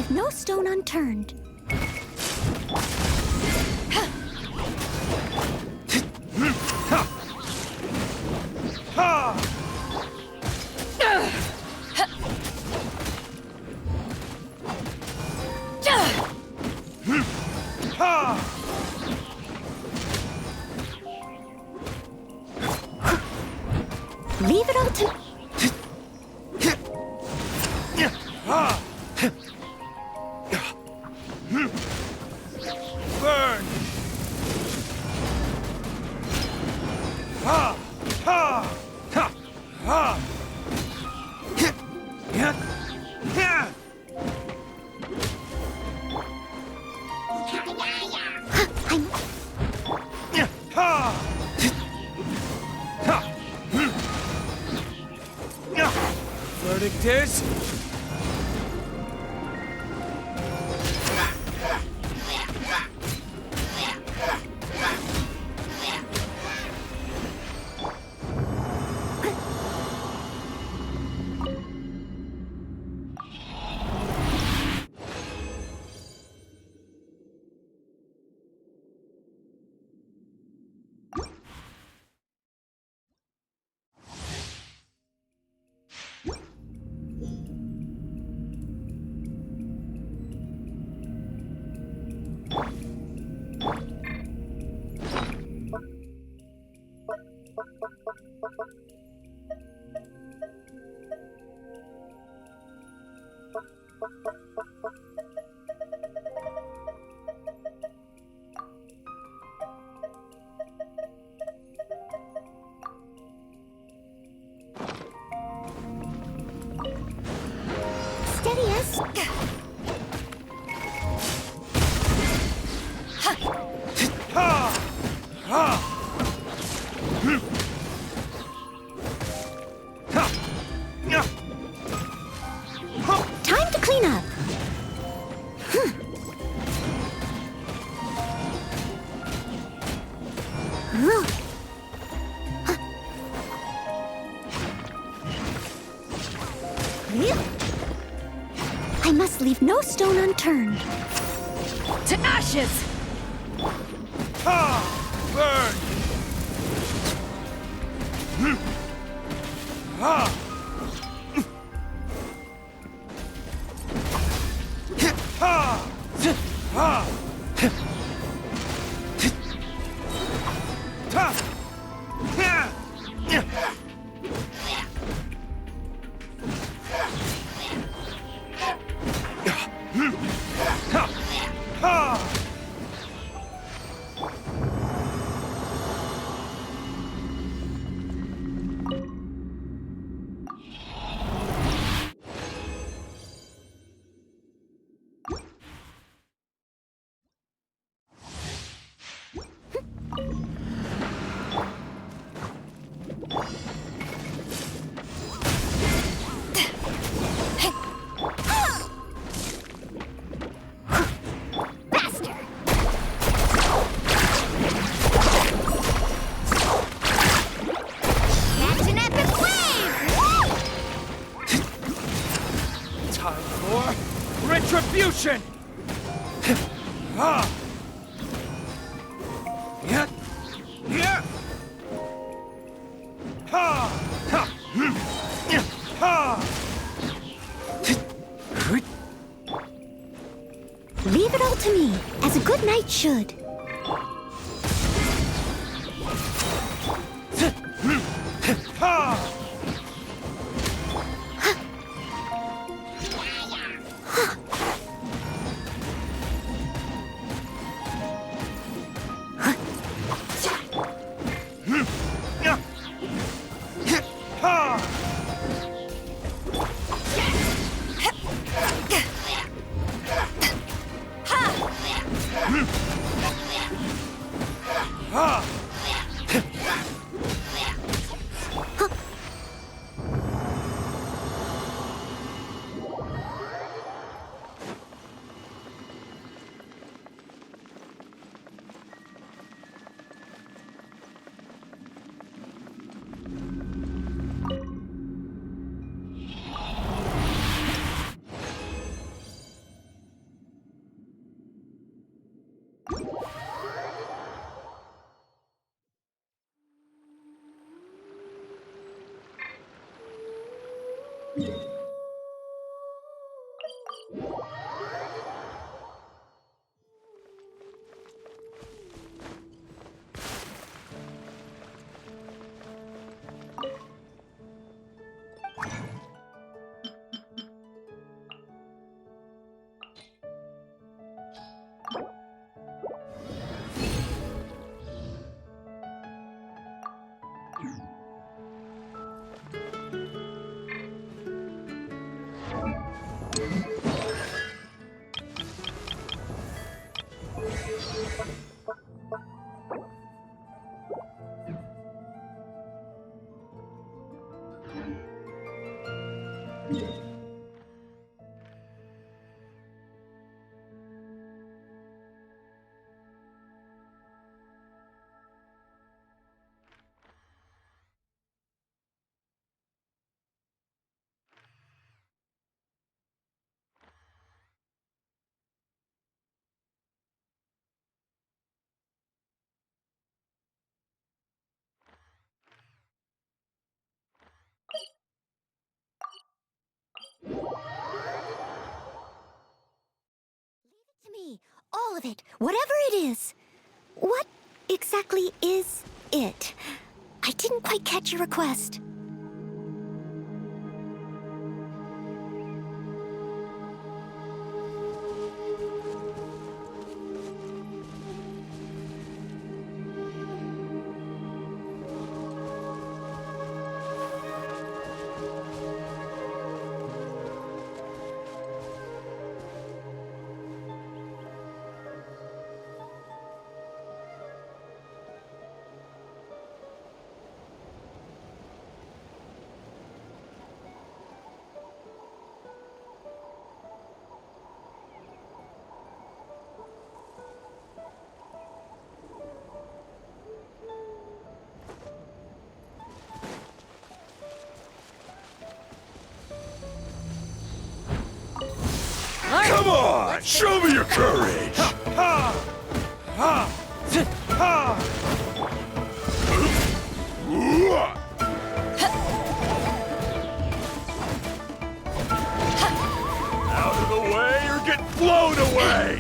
leave no stone unturned. Leave it all to... Burn! Ha! Ha! Ha! Ha! Yeah! Yeah! I'm... Yeah! Ha! Ha! Yeah! Verdict is... Steady as... Ha! Ha! Ha! Yeah! Time to clean up. I must leave no stone unturned. To ashes! Ha! Burn! Ha! Ha! Ha! Ta! Yeah! Yeah! Ha! Ha! Faster! Catch an epic wave! Time for retribution! Ha! Yeah! Yeah! Ha! Ha! Yeah! Ha! Leave it all to me, as a good knight should. Ha! Yeah! Ha! To me, all of it, whatever it is. What exactly is it? I didn't quite catch your request. Come on! Show me your courage! Ha! Ha! Ha! Out of the way or get blown away!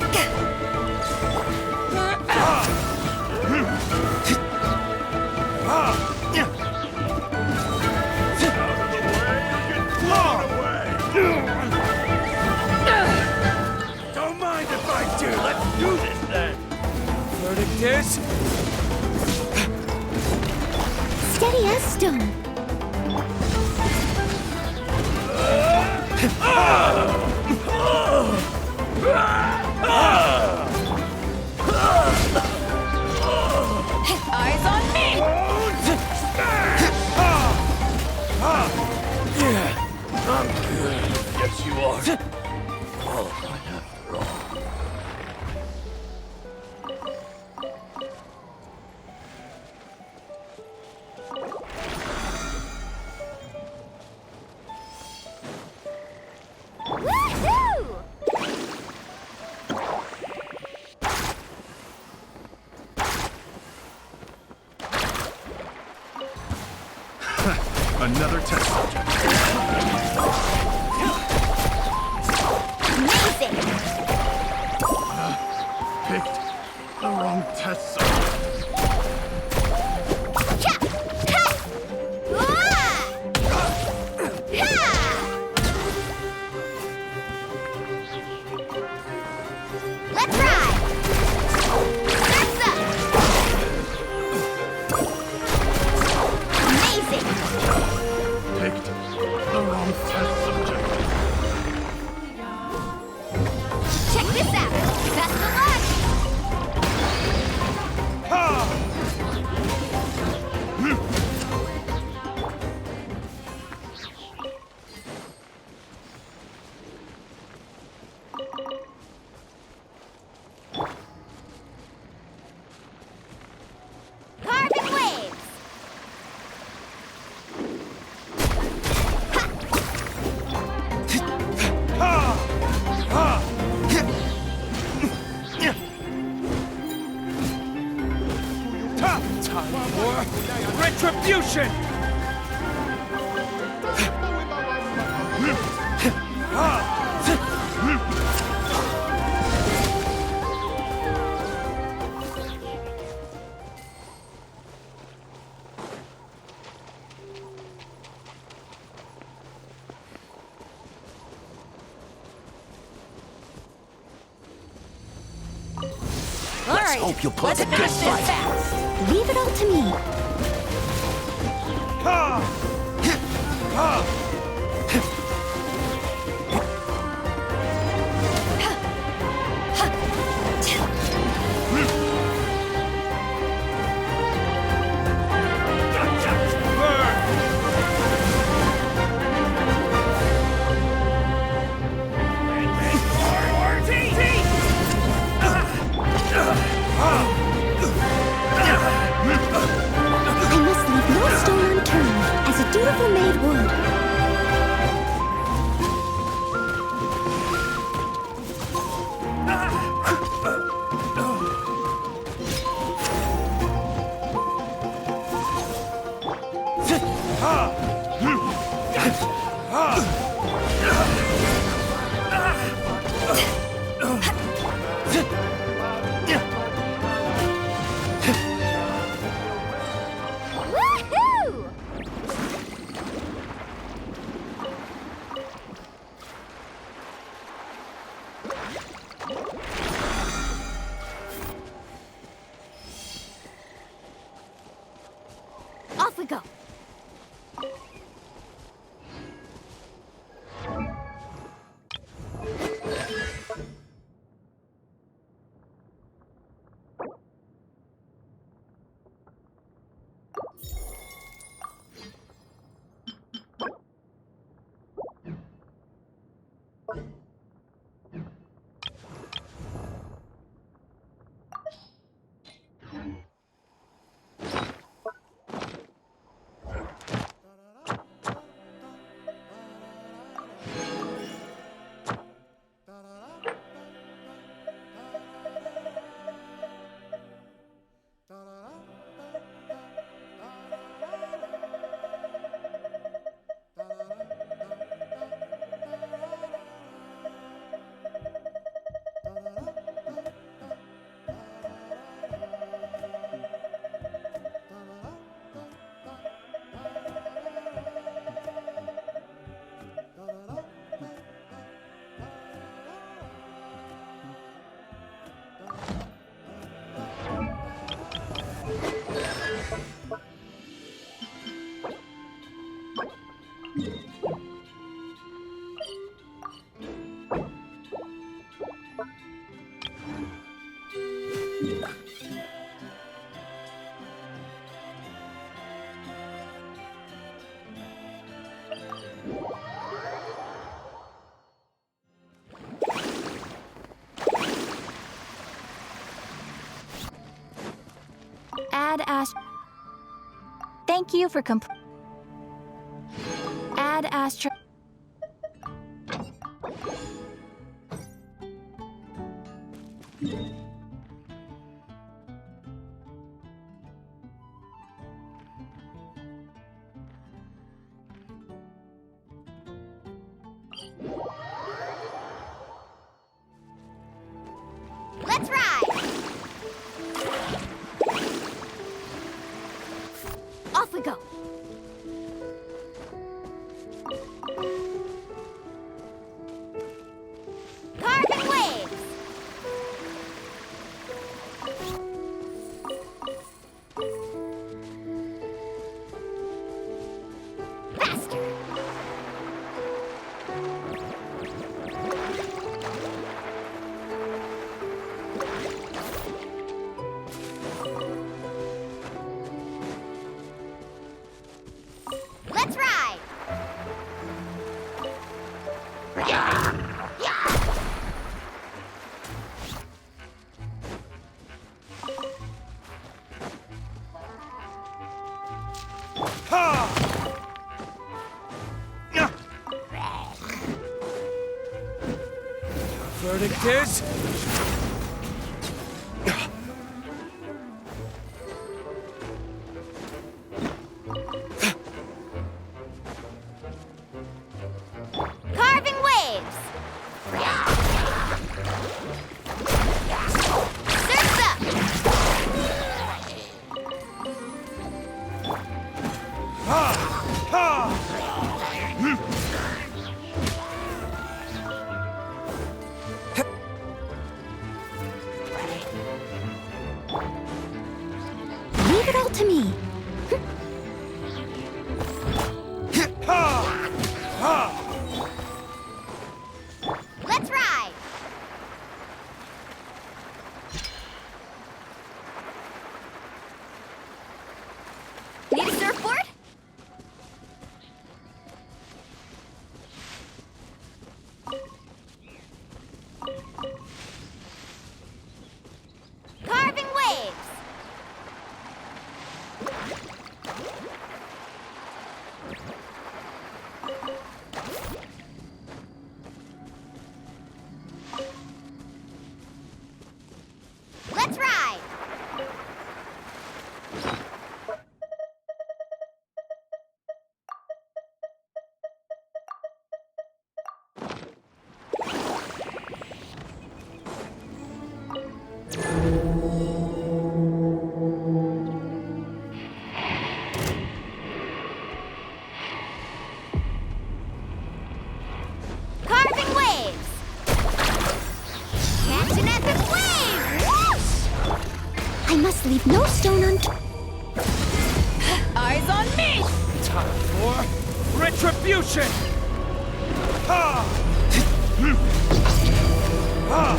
Don't mind if I do. Let's do this then. Verdict is Steady as stone. Eyes on me! Yeah, I'm good. Yes, you are. Qualified after all. Woohoo! Another test subject. Amazing! Picked the wrong test subject. Cha! Ha! Wah! Ha! Let's ride! That's up! Amazing! Picked the wrong test subject. Check this out! Best of luck! Carbon waves! Time for retribution! All right, hope you put let's up a good finish this fight. fast. Leave it all to me. Woohoo! Off we go. Add Ast. Thank you for Add Astra. Let's ride! Off we go. Carving waves! Faster! Let's ride! Verdict is... Carving waves! Surf's up! Leave it all to me. Let's ride! Need a surfboard? leave no stone unturned. Eyes on me! Time for retribution! Ha! Ha!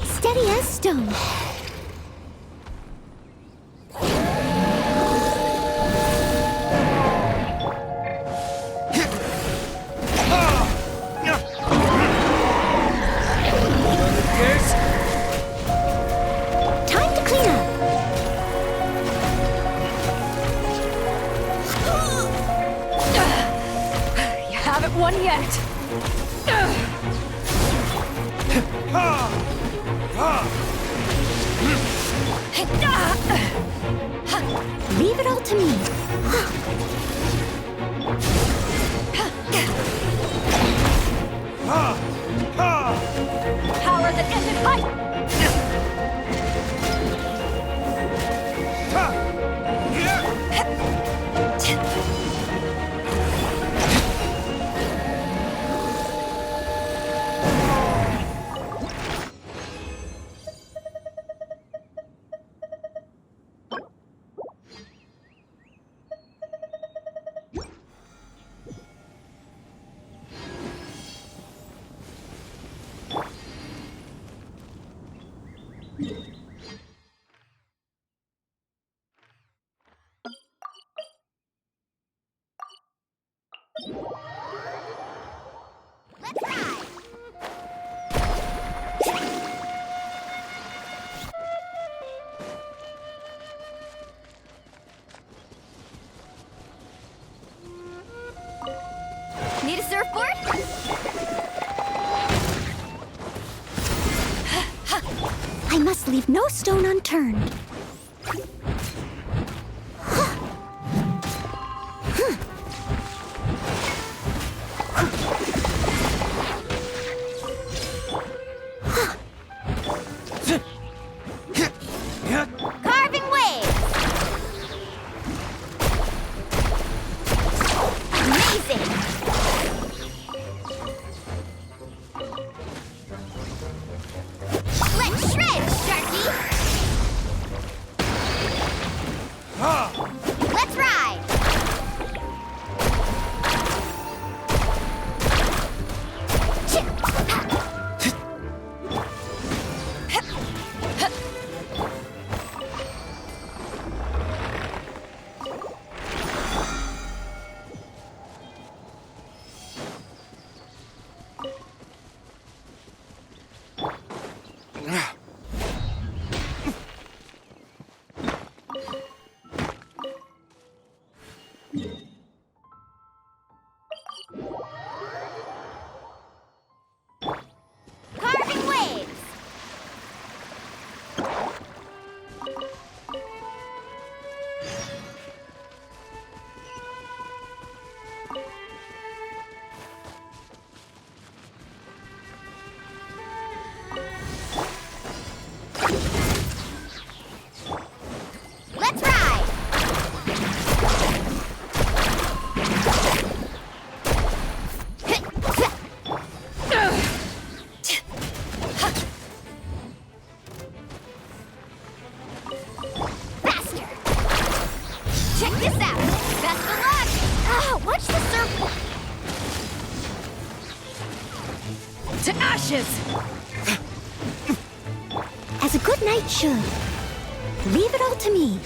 Steady as stone. Time to clean up. You haven't won yet. Leave it all to me. Power that ended fight! Let's ride. Need a surfboard? I must leave no stone unturned. Carving waves! Amazing! Let's shred, Sharky! Let's ride! Carving waves! Let's ride! Faster! Check this out! Best of luck! Ah, watch the surf! To ashes! As a good knight should. Leave it all to me.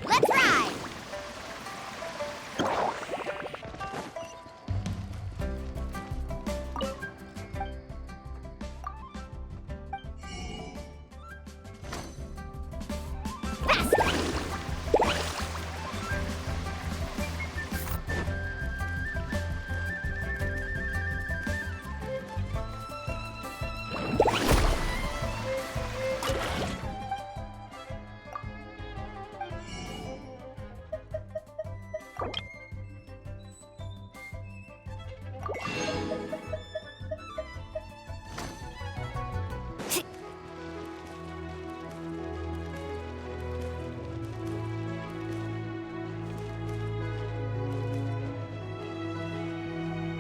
Let's ride!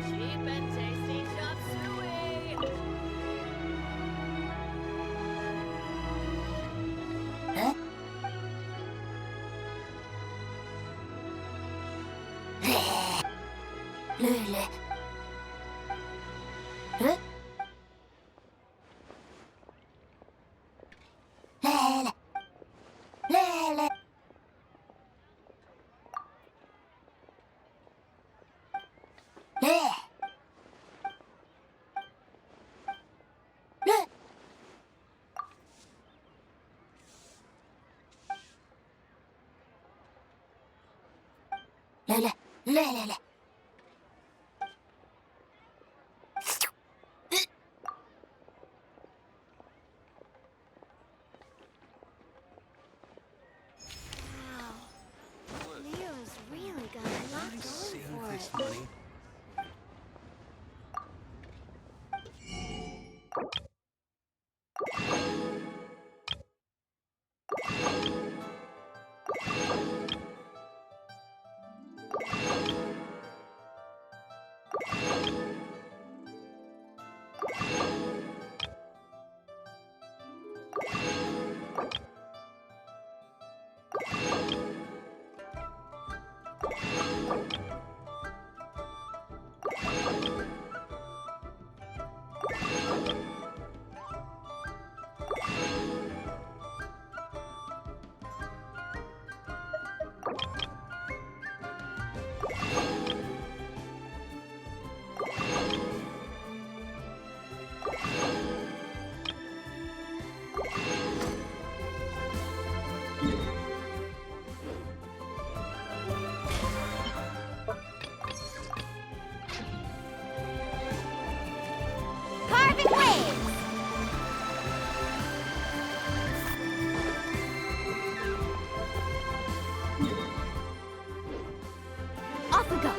Cheap and tasty chop suey! Lele. Huh? Lele. Lele. Lele. Le. Lele. Lele. Leo's really got a lot going for it. Carving waves! Off we go!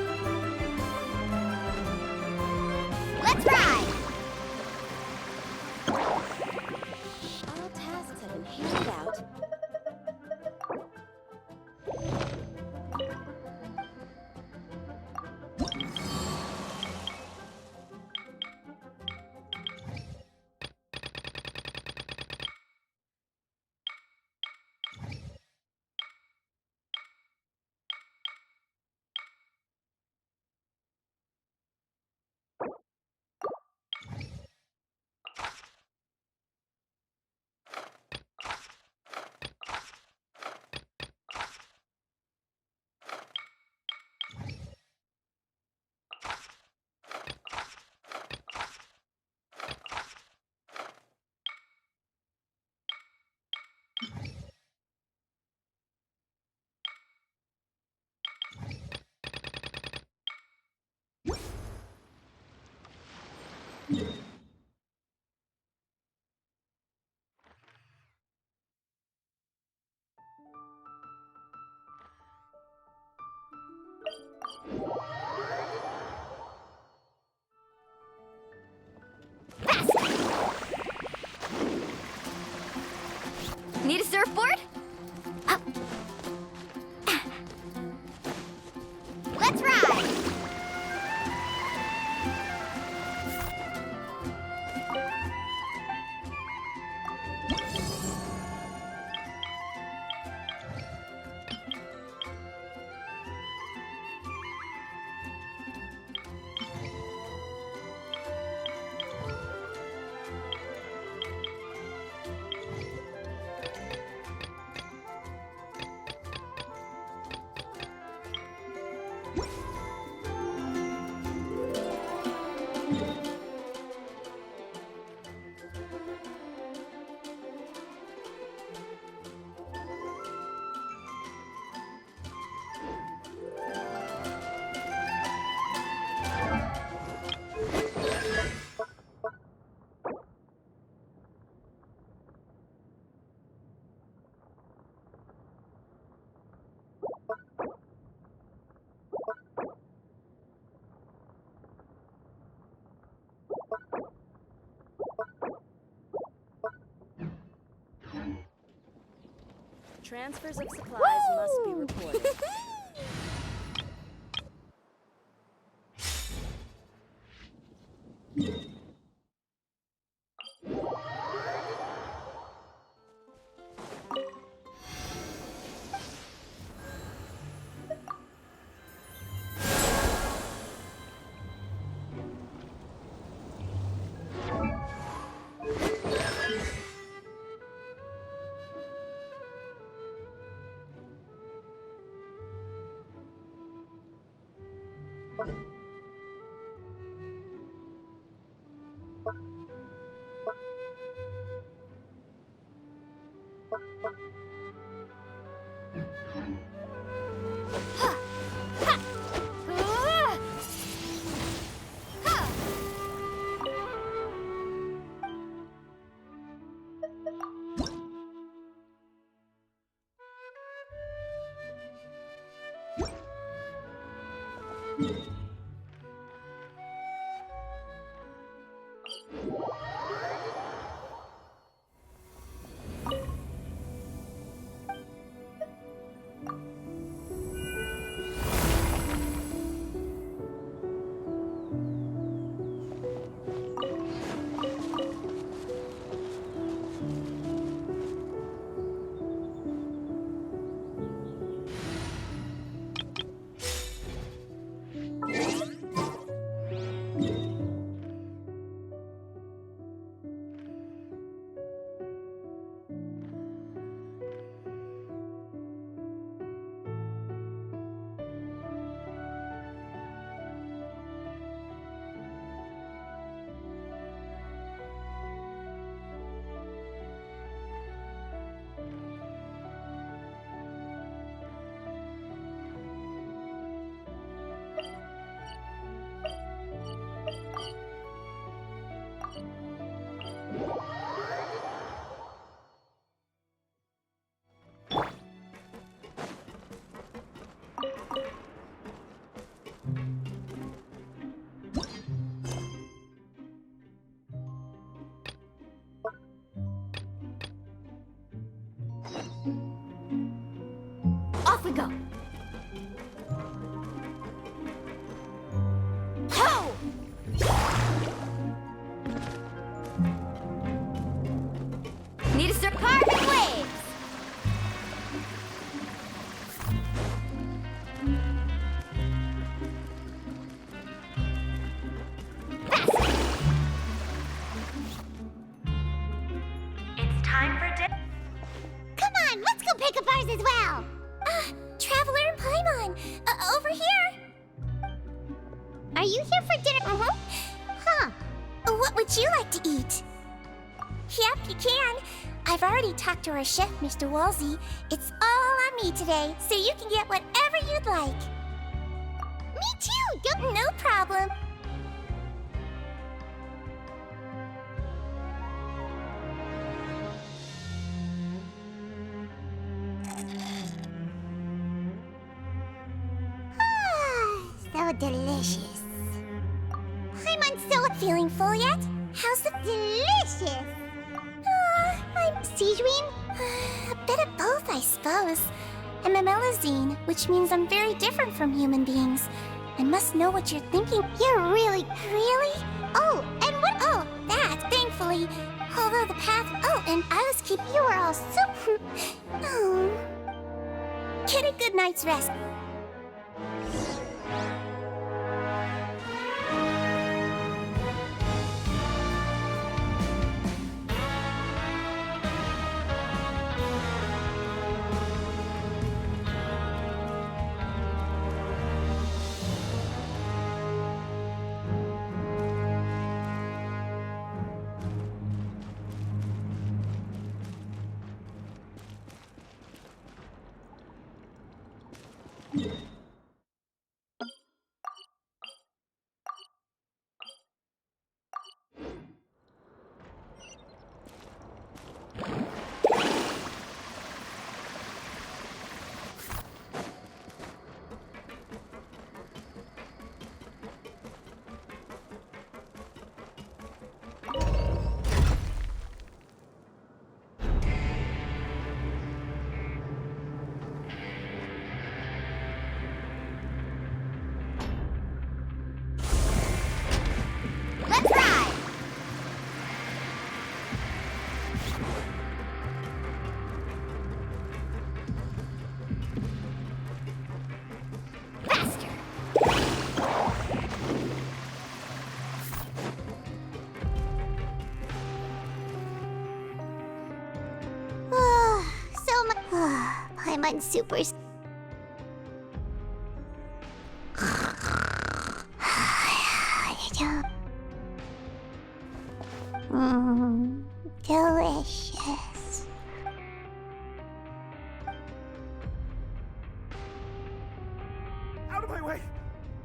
Let's ride! All tasks have been handed out. Need a surfboard? Let's ride! Transfers of supplies must be reported. Off we go. Ho! Need to start carving waves! Come on, let's go pick up ours as well. Traveler and Paimon, over here. Are you here for dinner? Huh. What would you like to eat? Yep, you can. I've already talked to our chef, Mr. Wolsey. It's all on me today, so you can get whatever you'd like. Me too. No problem. So delicious. I'm still feeling full yet? How's the delicious? I'm Seedream. A bit of both, I suppose. I'm a Melazine, which means I'm very different from human beings. I must know what you're thinking. You're really? Oh, and what? Oh, that, thankfully. Although the path. Oh, and I was keeping you were all so. Oh. Get a good night's rest. Paimon Supers. Delicious. Out of my way!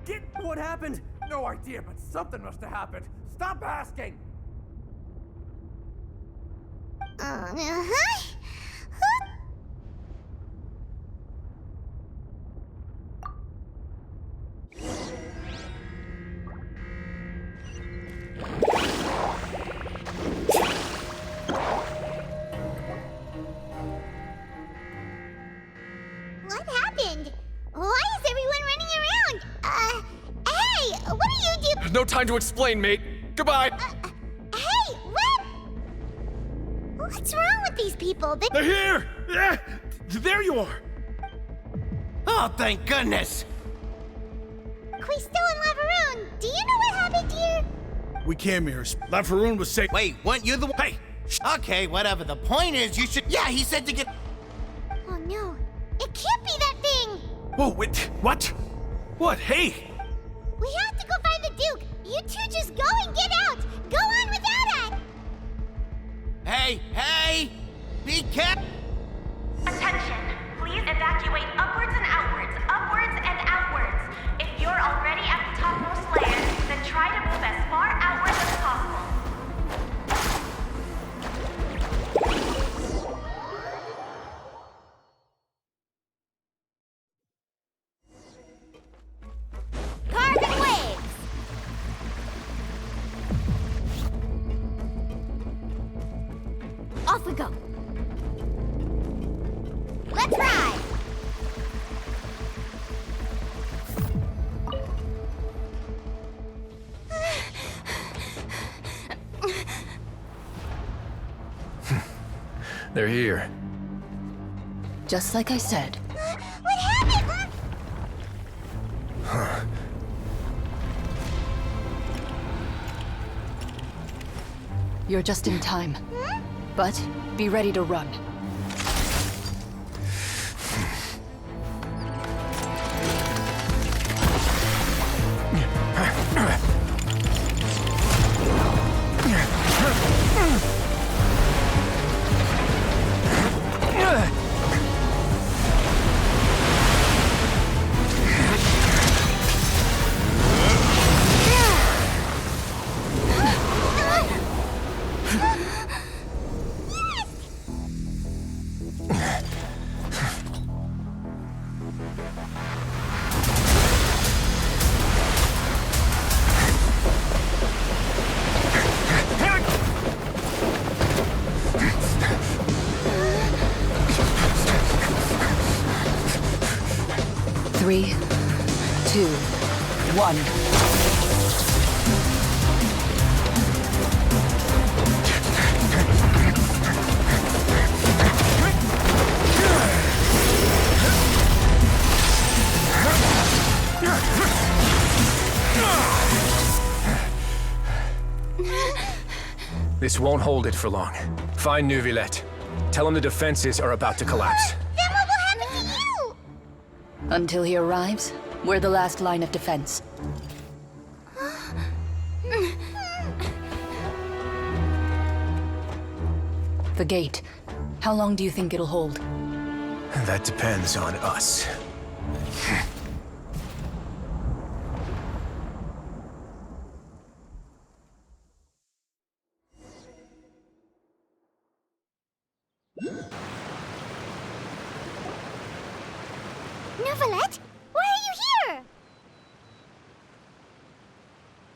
Get what happened? No idea, but something must have happened. Stop asking! Uh-huh. What happened? Why is everyone running around? Hey, what are you doing? There's no time to explain, mate. Goodbye. Hey, what? What's wrong with these people? They're here! Yeah! There you are! Oh, thank goodness! Quisto and Lavaroon, do you know what happened here? We came here. Lafaroon was saying. Wait, weren't you the one? Hey! Okay, whatever. The point is, you should. Yeah, he said to get. Oh no, it can't be that thing! Whoa, wait, what? What? Hey! We have to go find the Duke! You two just go and get out! Go on without us! Hey, hey! Be careful! Attention! Please evacuate upwards and outwards, upwards and outwards. If you're already at the topmost layer, then try to move as far outwards as possible. Carbon waves! Off we go. Let's ride! They're here. Just like I said. What happened? You're just in time. But be ready to run. Three, two, one. This won't hold it for long. Find Neuvillette. Tell him the defenses are about to collapse. Then what will happen to you? Until he arrives, we're the last line of defense. The gate. How long do you think it'll hold? That depends on us. Neuvillette, why are you here?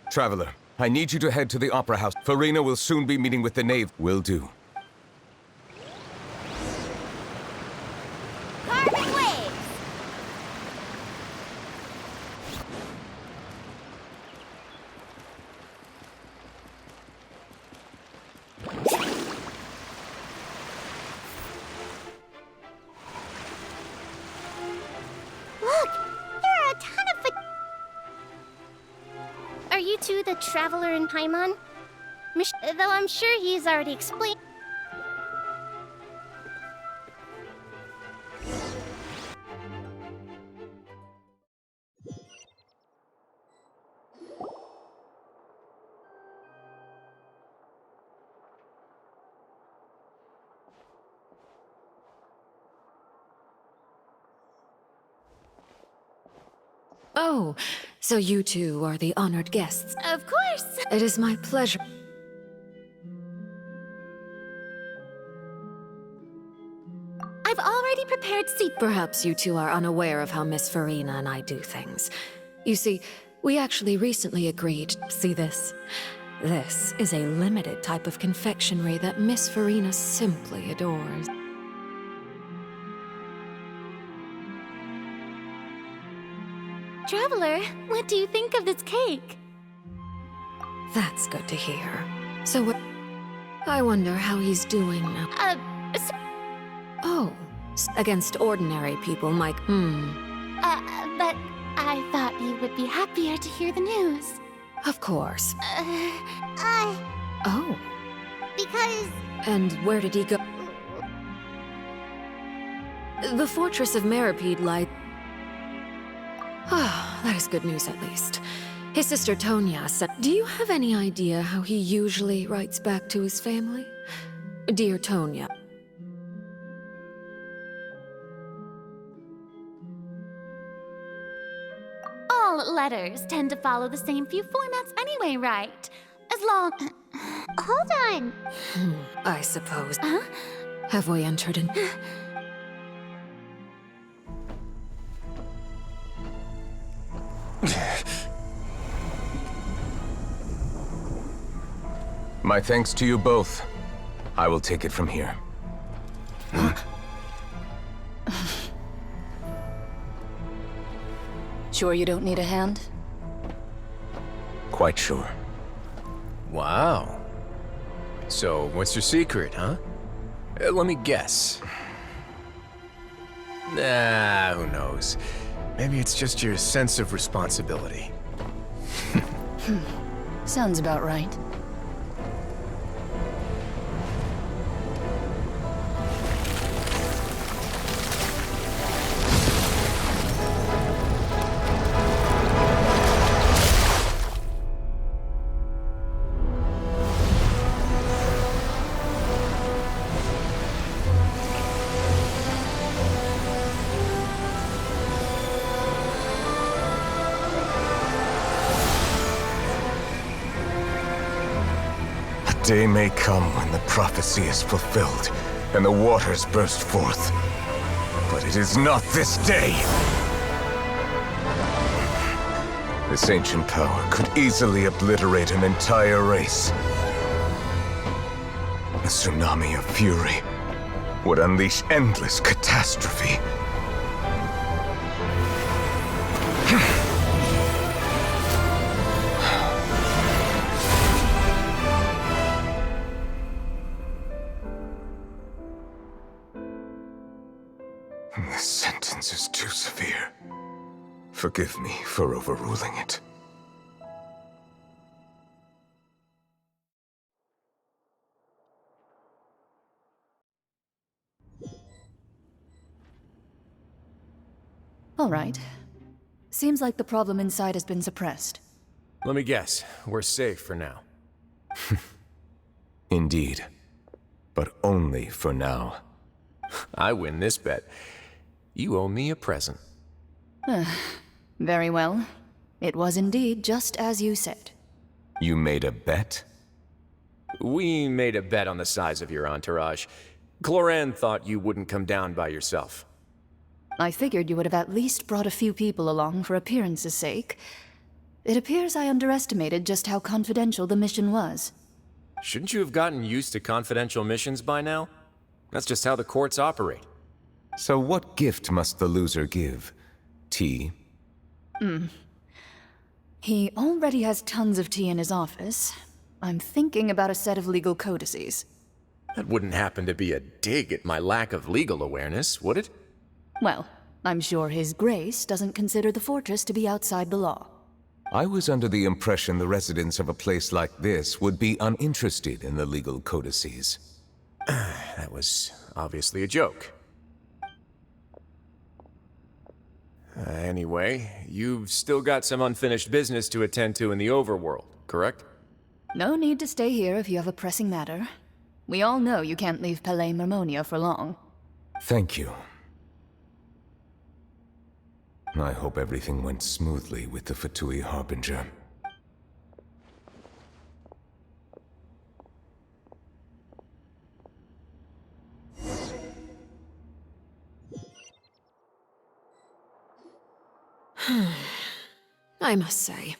Traveler, I need you to head to the Opera House. Farina will soon be meeting with the Knave. Will do. Carbon waves! Look, there are a ton of Are you two the Traveler in Paimon? Though I'm sure he's already explained. Oh, so you two are the honored guests. Of course. It is my pleasure. I've already prepared seat. Perhaps you two are unaware of how Miss Farina and I do things. You see, we actually recently agreed. See this? This is a limited type of confectionery that Miss Farina simply adores. Traveler, what do you think of this cake? That's good to hear. So what? I wonder how he's doing now. Oh, against ordinary people, Mike. But I thought you would be happier to hear the news. Of course. Oh. Because... And where did he go? The fortress of Meripede lies... Ah, that is good news at least. His sister Tonya said... Do you have any idea how he usually writes back to his family? Dear Tonya. All letters tend to follow the same few formats anyway, right? As long... Hold on. I suppose. Huh? Have we entered in... My thanks to you both. I will take it from here. Sure you don't need a hand? Quite sure. Wow. So, what's your secret, huh? Let me guess. Nah, who knows? Maybe it's just your sense of responsibility. Sounds about right. Day may come when the prophecy is fulfilled, and the waters burst forth. But it is not this day! This ancient power could easily obliterate an entire race. A tsunami of fury would unleash endless catastrophe. This sentence is too severe. Forgive me for overruling it. All right. Seems like the problem inside has been suppressed. Let me guess. We're safe for now. Indeed. But only for now. I win this bet. You owe me a present. Very well. It was indeed just as you said. You made a bet? We made a bet on the size of your entourage. Cloran thought you wouldn't come down by yourself. I figured you would have at least brought a few people along for appearance's sake. It appears I underestimated just how confidential the mission was. Shouldn't you have gotten used to confidential missions by now? That's just how the courts operate. So what gift must the loser give? Tea? He already has tons of tea in his office. I'm thinking about a set of legal codices. That wouldn't happen to be a dig at my lack of legal awareness, would it? Well, I'm sure His Grace doesn't consider the fortress to be outside the law. I was under the impression the residents of a place like this would be uninterested in the legal codices. That was obviously a joke. Anyway, you've still got some unfinished business to attend to in the overworld, correct? No need to stay here if you have a pressing matter. We all know you can't leave Palais Mermonia for long. Thank you. I hope everything went smoothly with the Fatui Harbinger. I must say,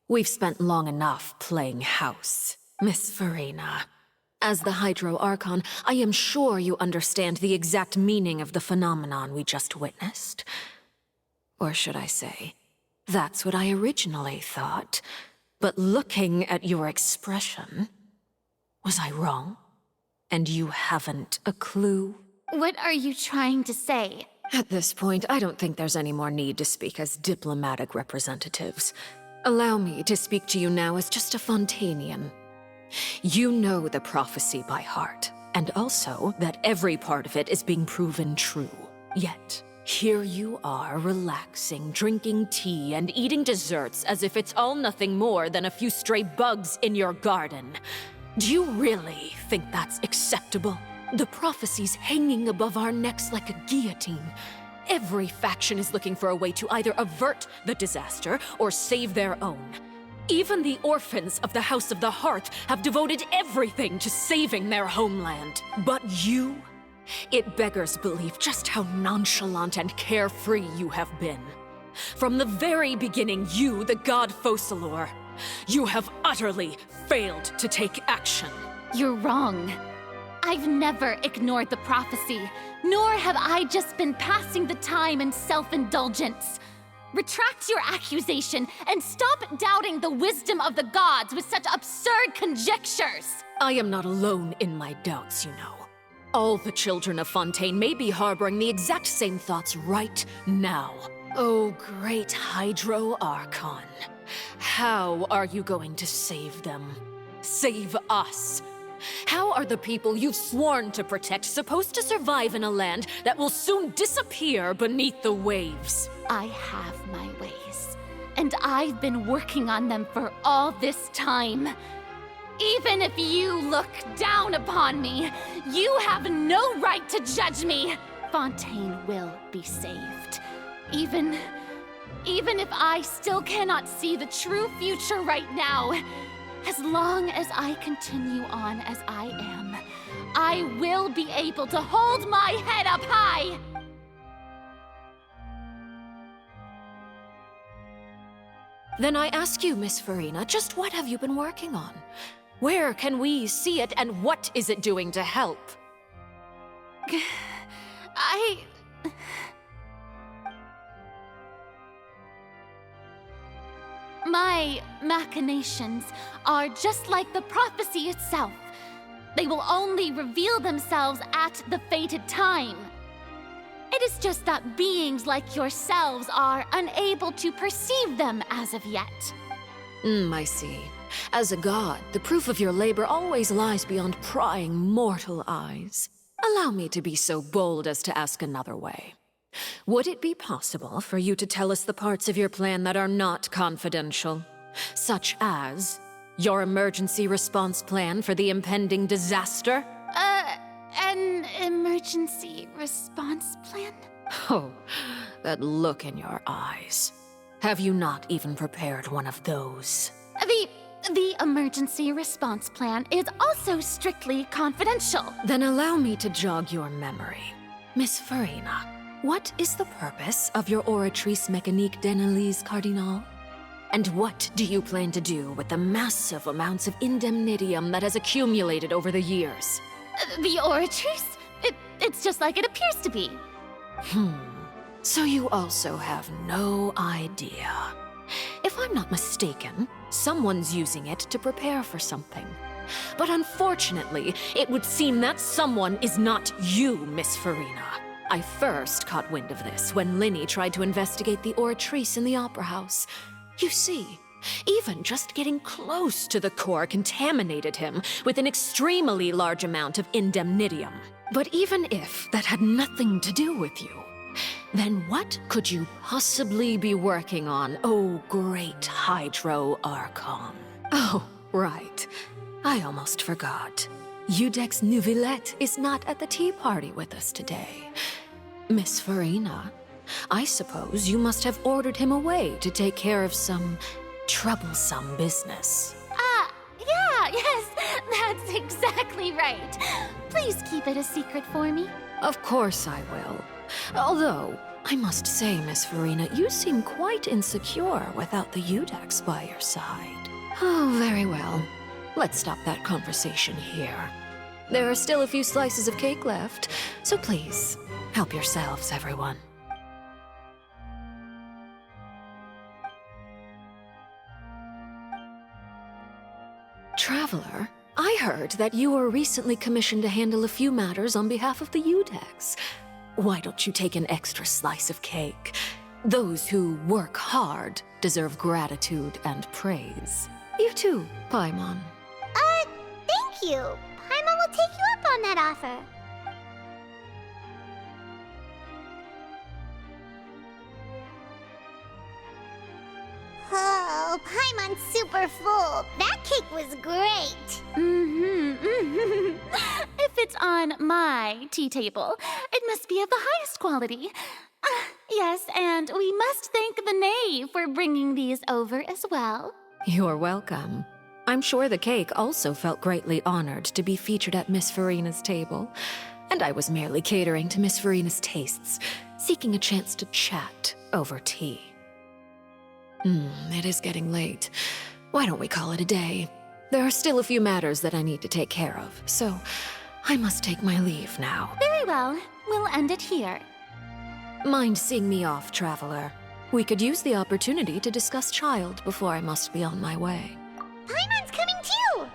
we've spent long enough playing house, Miss Farina. As the Hydro Archon, I am sure you understand the exact meaning of the phenomenon we just witnessed. Or should I say, that's what I originally thought. But looking at your expression, was I wrong? And you haven't a clue? What are you trying to say? At this point, I don't think there's any more need to speak as diplomatic representatives. Allow me to speak to you now as just a Fontanian. You know the prophecy by heart, and also that every part of it is being proven true. Yet, here you are relaxing, drinking tea, and eating desserts as if it's all nothing more than a few stray bugs in your garden. Do you really think that's acceptable? The prophecy's hanging above our necks like a guillotine. Every faction is looking for a way to either avert the disaster or save their own. Even the orphans of the House of the Hearth have devoted everything to saving their homeland. But you? It beggars belief just how nonchalant and carefree you have been. From the very beginning, you, the god Focalor, you have utterly failed to take action. You're wrong. I've never ignored the prophecy, nor have I just been passing the time in self-indulgence. Retract your accusation and stop doubting the wisdom of the gods with such absurd conjectures! I am not alone in my doubts, you know. All the children of Fontaine may be harboring the exact same thoughts right now. Oh, great Hydro Archon. How are you going to save them? Save us? How are the people you've sworn to protect supposed to survive in a land that will soon disappear beneath the waves? I have my ways, and I've been working on them for all this time. Even if you look down upon me, you have no right to judge me. Fontaine will be saved. Even if I still cannot see the true future right now, as long as I continue on as I am, I will be able to hold my head up high! Then I ask you, Miss Farina, just what have you been working on? Where can we see it, and what is it doing to help? My machinations are just like the prophecy itself. They will only reveal themselves at the fated time. It is just that beings like yourselves are unable to perceive them as of yet. I see. As a god, the proof of your labor always lies beyond prying mortal eyes. Allow me to be so bold as to ask another way. Would it be possible for you to tell us the parts of your plan that are not confidential? Such as your emergency response plan for the impending disaster? An emergency response plan? Oh, that look in your eyes. Have you not even prepared one of those? The emergency response plan is also strictly confidential. Then allow me to jog your memory. Miss Farina, what is the purpose of your Oratrice Mécanique d'Analyse Cardinal? And what do you plan to do with the massive amounts of indemnitium that has accumulated over the years? The Oratrice? It's just like it appears to be. So you also have no idea. If I'm not mistaken, someone's using it to prepare for something. But unfortunately, it would seem that someone is not you, Miss Farina. I first caught wind of this when Linny tried to investigate the Oratrice in the Opera House. You see, even just getting close to the core contaminated him with an extremely large amount of indemnitium. But even if that had nothing to do with you, then what could you possibly be working on, oh great Hydro Archon? Oh, right. I almost forgot. Udex Neuvillette is not at the tea party with us today. Miss Farina, I suppose you must have ordered him away to take care of some troublesome business. Yeah, yes, that's exactly right. Please keep it a secret for me. Of course I will. Although, I must say, Miss Farina, you seem quite insecure without the Udex by your side. Oh, very well. Let's stop that conversation here. There are still a few slices of cake left, so please, help yourselves, everyone. Traveler, I heard that you were recently commissioned to handle a few matters on behalf of the Udex. Why don't you take an extra slice of cake? Those who work hard deserve gratitude and praise. You too, Paimon. Thank you. Paimon will take you up on that offer. Oh, Paimon's super full. That cake was great. If it's on my tea table, it must be of the highest quality. Yes, and we must thank the knave for bringing these over as well. You're welcome. I'm sure the cake also felt greatly honored to be featured at Miss Farina's table. And I was merely catering to Miss Farina's tastes, seeking a chance to chat over tea. It is getting late. Why don't we call it a day? There are still a few matters that I need to take care of, so I must take my leave now. Very well. We'll end it here. Mind seeing me off, Traveler? We could use the opportunity to discuss Child before I must be on my way. Paimon's coming too.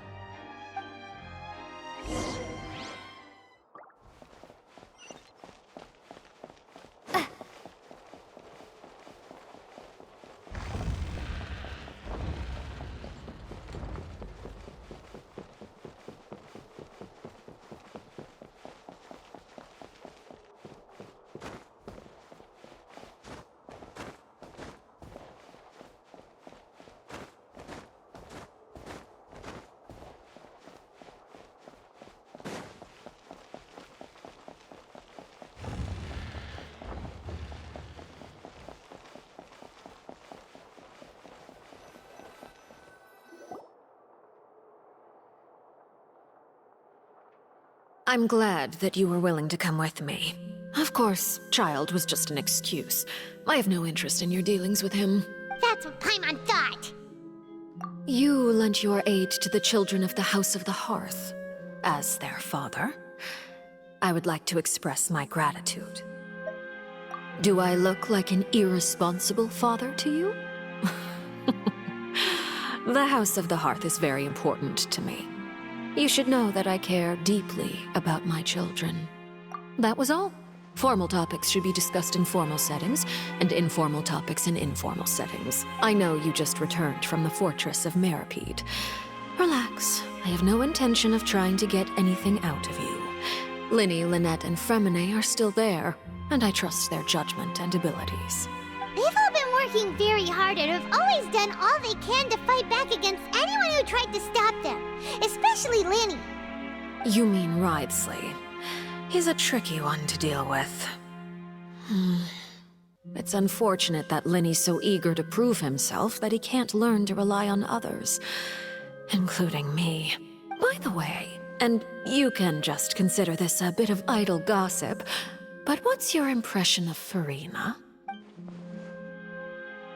I'm glad that you were willing to come with me. Of course, Child was just an excuse. I have no interest in your dealings with him. That's what Paimon thought. You lent your aid to the children of the House of the Hearth. As their father, I would like to express my gratitude. Do I look like an irresponsible father to you? The House of the Hearth is very important to me. You should know that I care deeply about my children. That was all. Formal topics should be discussed in formal settings, and informal topics in informal settings. I know you just returned from the fortress of Meripede. Relax. I have no intention of trying to get anything out of you. Linny, Lynette, and Fremine are still there, and I trust their judgment and abilities. They've all been working very hard and have always done all they can to fight back against anyone who tried to stop them, especially Linny. You mean Ridesley. He's a tricky one to deal with. It's unfortunate that Linny's so eager to prove himself that he can't learn to rely on others, including me. By the way, and you can just consider this a bit of idle gossip, but what's your impression of Farina?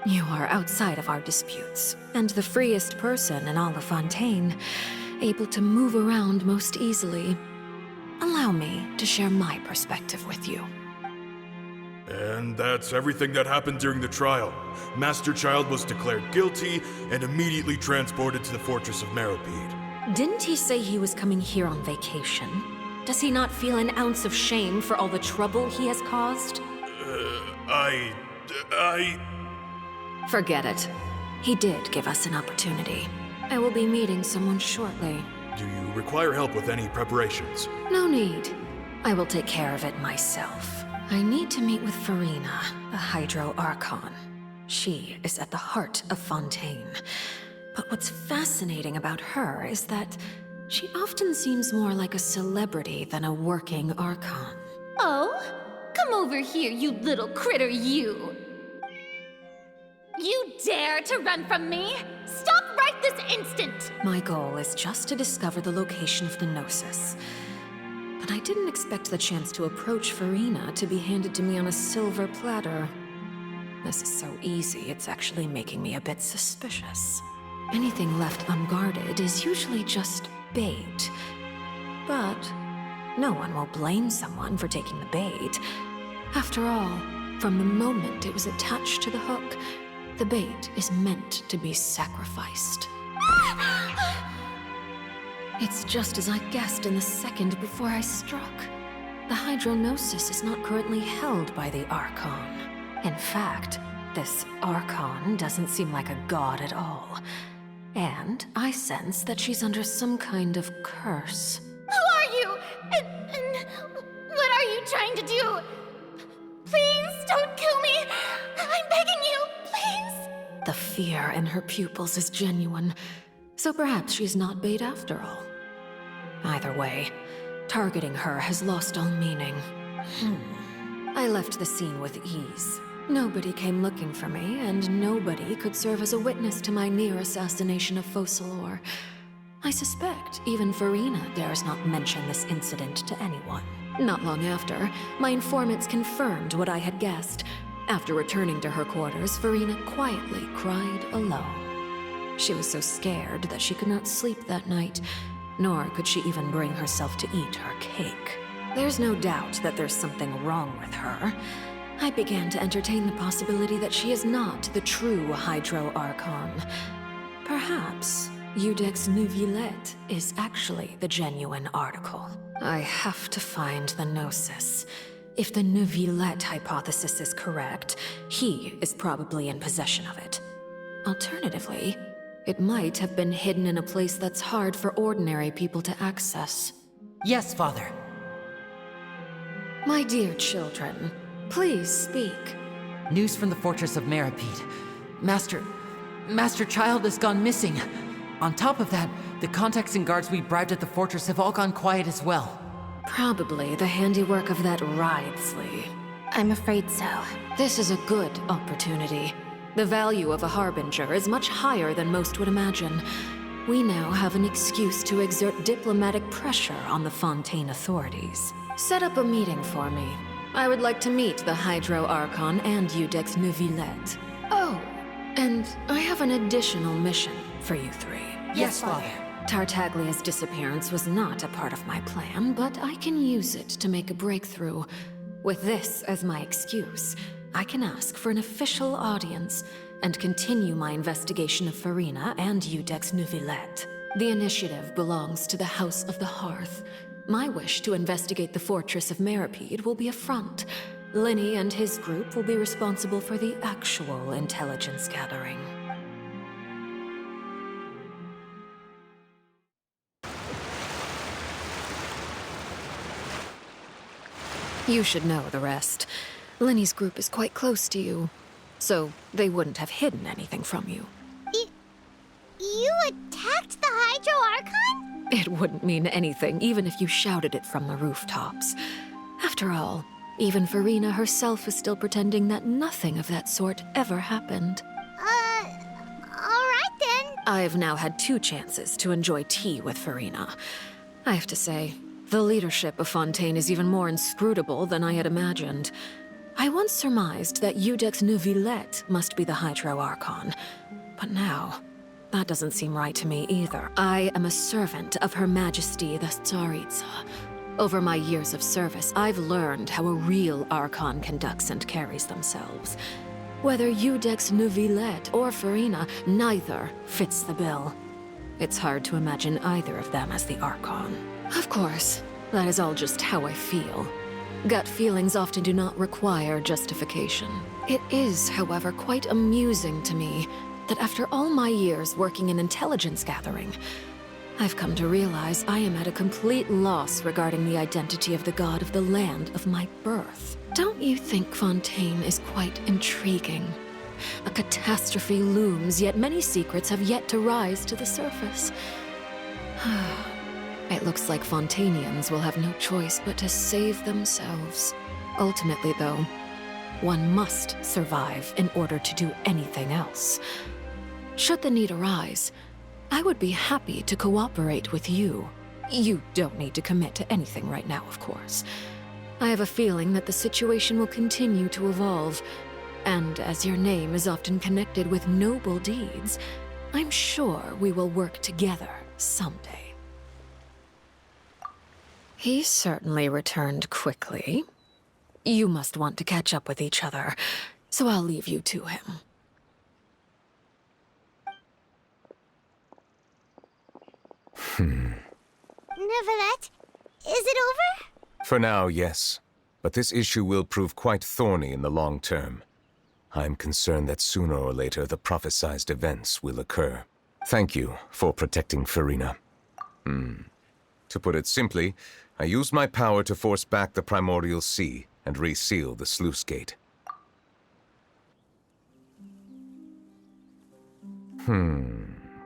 You are outside of our disputes, and the freest person in all of Fontaine, able to move around most easily. Allow me to share my perspective with you. And that's everything that happened during the trial. Master Child was declared guilty and immediately transported to the Fortress of Meripede. Didn't he say he was coming here on vacation? Does he not feel an ounce of shame for all the trouble he has caused? Forget it. He did give us an opportunity. I will be meeting someone shortly. Do you require help with any preparations? No need. I will take care of it myself. I need to meet with Farina, the Hydro Archon. She is at the heart of Fontaine. But what's fascinating about her is that she often seems more like a celebrity than a working Archon. Oh? Come over here, you little critter, you! You dare to run from me? Stop right this instant! My goal is just to discover the location of the Gnosis. But I didn't expect the chance to approach Farina to be handed to me on a silver platter. This is so easy, it's actually making me a bit suspicious. Anything left unguarded is usually just bait. But no one will blame someone for taking the bait. After all, from the moment it was attached to the hook, the bait is meant to be sacrificed. It's just as I guessed in the second before I struck. The Hydrognosis is not currently held by the Archon. In fact, this Archon doesn't seem like a god at all. And I sense that she's under some kind of curse. Who are you? And what are you trying to do? Please don't kill me! I'm begging you, please! The fear in her pupils is genuine, so perhaps she's not bait after all. Either way, targeting her has lost all meaning. I left the scene with ease. Nobody came looking for me, and nobody could serve as a witness to my near assassination of Focalor. I suspect even Farina dares not mention this incident to anyone. Not long after, my informants confirmed what I had guessed. After returning to her quarters, Farina quietly cried alone. She was so scared that she could not sleep that night, nor could she even bring herself to eat her cake. There's no doubt that there's something wrong with her. I began to entertain the possibility that she is not the true Hydro Archon. Perhaps Iudex Neuvillette is actually the genuine article. I have to find the Gnosis. If the Neuvillette hypothesis is correct, he is probably in possession of it. Alternatively, it might have been hidden in a place that's hard for ordinary people to access. Yes, Father. My dear children, please speak. News from the Fortress of Meripede. Master Child has gone missing. On top of that, the contacts and guards we bribed at the fortress have all gone quiet as well. Probably the handiwork of that Ridesley. I'm afraid so. This is a good opportunity. The value of a Harbinger is much higher than most would imagine. We now have an excuse to exert diplomatic pressure on the Fontaine authorities. Set up a meeting for me. I would like to meet the Hydro Archon and Iudex Neuvillette. Oh, and I have an additional mission for you three. Yes, Father. Tartaglia's disappearance was not a part of my plan, but I can use it to make a breakthrough. With this as my excuse, I can ask for an official audience and continue my investigation of Farina and Iudex Neuvillette. The initiative belongs to the House of the Hearth. My wish to investigate the Fortress of Meripede will be a front. Linny and his group will be responsible for the actual intelligence gathering. You should know the rest. Linny's group is quite close to you, so they wouldn't have hidden anything from you. You attacked the Hydro Archon? It wouldn't mean anything, even if you shouted it from the rooftops. After all, even Farina herself is still pretending that nothing of that sort ever happened. Alright then. I've now had 2 chances to enjoy tea with Farina. I have to say, the leadership of Fontaine is even more inscrutable than I had imagined. I once surmised that Iudex Neuvillette must be the Hydro Archon, but now, that doesn't seem right to me either. I am a servant of Her Majesty the Tsaritsa. Over my years of service, I've learned how a real Archon conducts and carries themselves. Whether Iudex Neuvillette or Farina, neither fits the bill. It's hard to imagine either of them as the Archon. Of course, that is all just how I feel. Gut feelings often do not require justification. It is, however, quite amusing to me that after all my years working in intelligence gathering, I've come to realize I am at a complete loss regarding the identity of the god of the land of my birth. Don't you think Fontaine is quite intriguing? A catastrophe looms, yet many secrets have yet to rise to the surface. It looks like Fontainians will have no choice but to save themselves. Ultimately, though, one must survive in order to do anything else. Should the need arise, I would be happy to cooperate with you. You don't need to commit to anything right now, of course. I have a feeling that the situation will continue to evolve, and as your name is often connected with noble deeds, I'm sure we will work together someday. He certainly returned quickly. You must want to catch up with each other, so I'll leave you to him. Neuvillette, is it over? For now, yes. But this issue will prove quite thorny in the long term. I'm concerned that sooner or later the prophesized events will occur. Thank you for protecting Furina. To put it simply, I used my power to force back the primordial sea and reseal the sluice gate.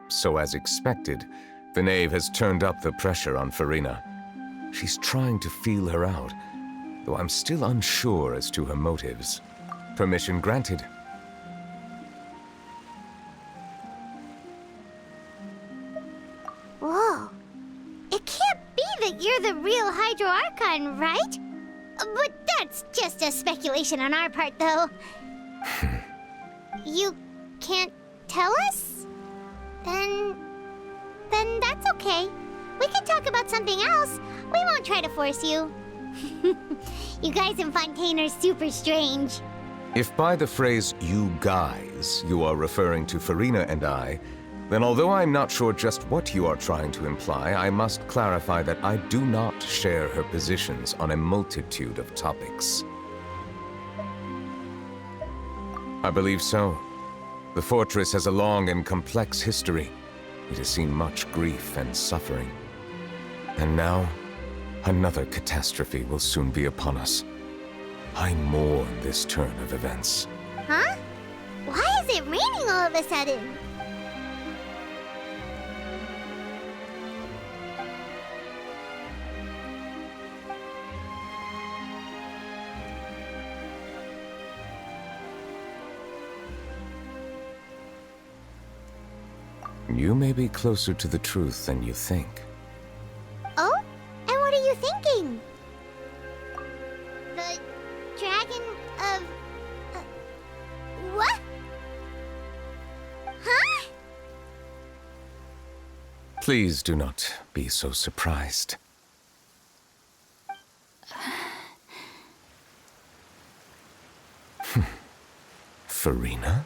So as expected, the knave has turned up the pressure on Furina. She's trying to feel her out, though I'm still unsure as to her motives. Permission granted. Whoa. It can't be that you're the real Hydro Archon, right? But that's just a speculation on our part, though. You can't tell us? Then that's okay. We can talk about something else. We won't try to force you. You guys in Fontaine are super strange. If by the phrase, you guys, you are referring to Furina and I, then although I'm not sure just what you are trying to imply, I must clarify that I do not share her positions on a multitude of topics. I believe so. The fortress has a long and complex history. It has seen much grief and suffering. And now, another catastrophe will soon be upon us. I mourn this turn of events. Huh? Why is it raining all of a sudden? You may be closer to the truth than you think. Oh? And what are you thinking? The dragon of... what? Huh? Please do not be so surprised. Furina?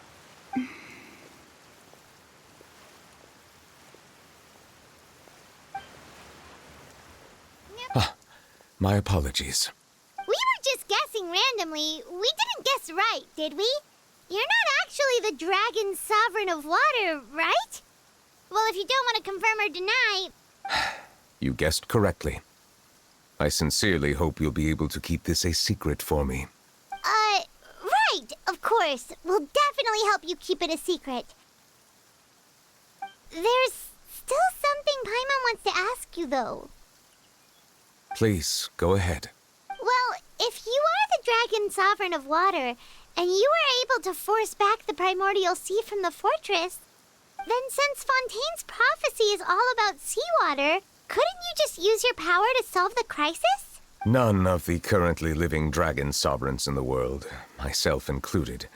My apologies. We were just guessing randomly. We didn't guess right, did we? You're not actually the dragon sovereign of water, right? Well, if you don't want to confirm or deny... You guessed correctly. I sincerely hope you'll be able to keep this a secret for me. Right, of course. We'll definitely help you keep it a secret. There's still something Paimon wants to ask you, though. Please, go ahead. Well, if you are the dragon sovereign of water, and you were able to force back the primordial sea from the fortress, then since Fontaine's prophecy is all about seawater, couldn't you just use your power to solve the crisis? None of the currently living dragon sovereigns in the world, myself included,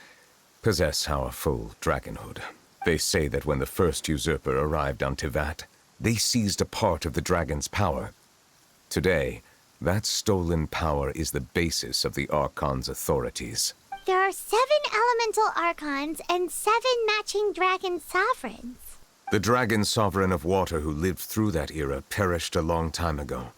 possess our full dragonhood. They say that when the first usurper arrived on Tivat, they seized a part of the dragon's power. Today, that stolen power is the basis of the Archon's authorities. There are 7 elemental archons and 7 matching dragon sovereigns. The dragon sovereign of water who lived through that era perished a long time ago.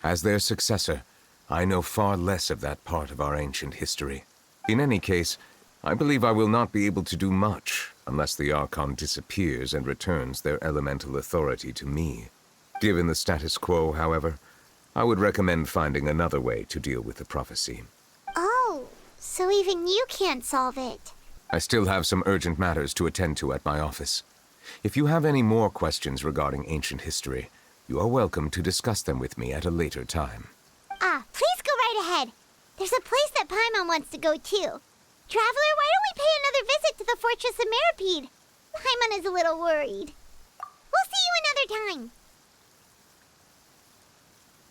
As their successor, I know far less of that part of our ancient history. In any case, I believe I will not be able to do much unless the Archon disappears and returns their elemental authority to me. Given the status quo, however, I would recommend finding another way to deal with the prophecy. Oh, so even you can't solve it. I still have some urgent matters to attend to at my office. If you have any more questions regarding ancient history, you are welcome to discuss them with me at a later time. Please go right ahead. There's a place that Paimon wants to go too. Traveler, why don't we pay another visit to the Fortress of Meropide? Paimon is a little worried. We'll see you another time.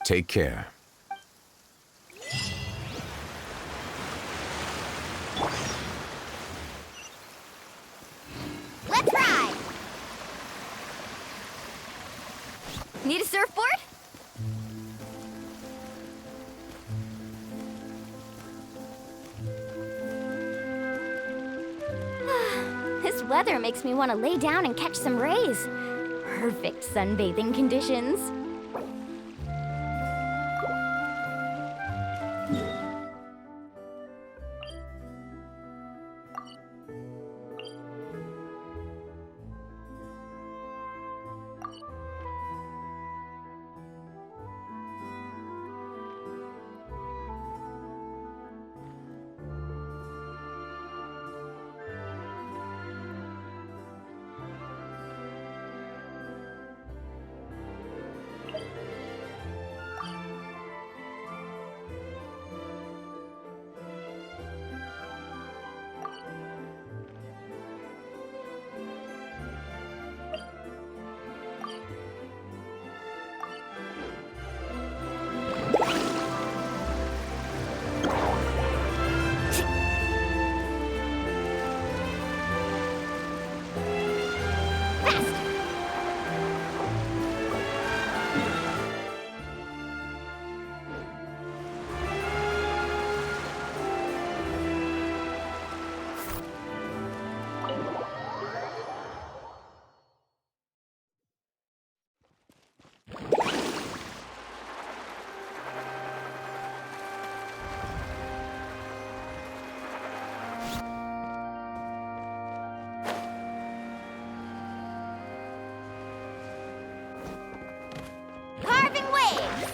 Take care. Let's ride! Need a surfboard? This weather makes me want to lay down and catch some rays. Perfect sunbathing conditions. Carving waves!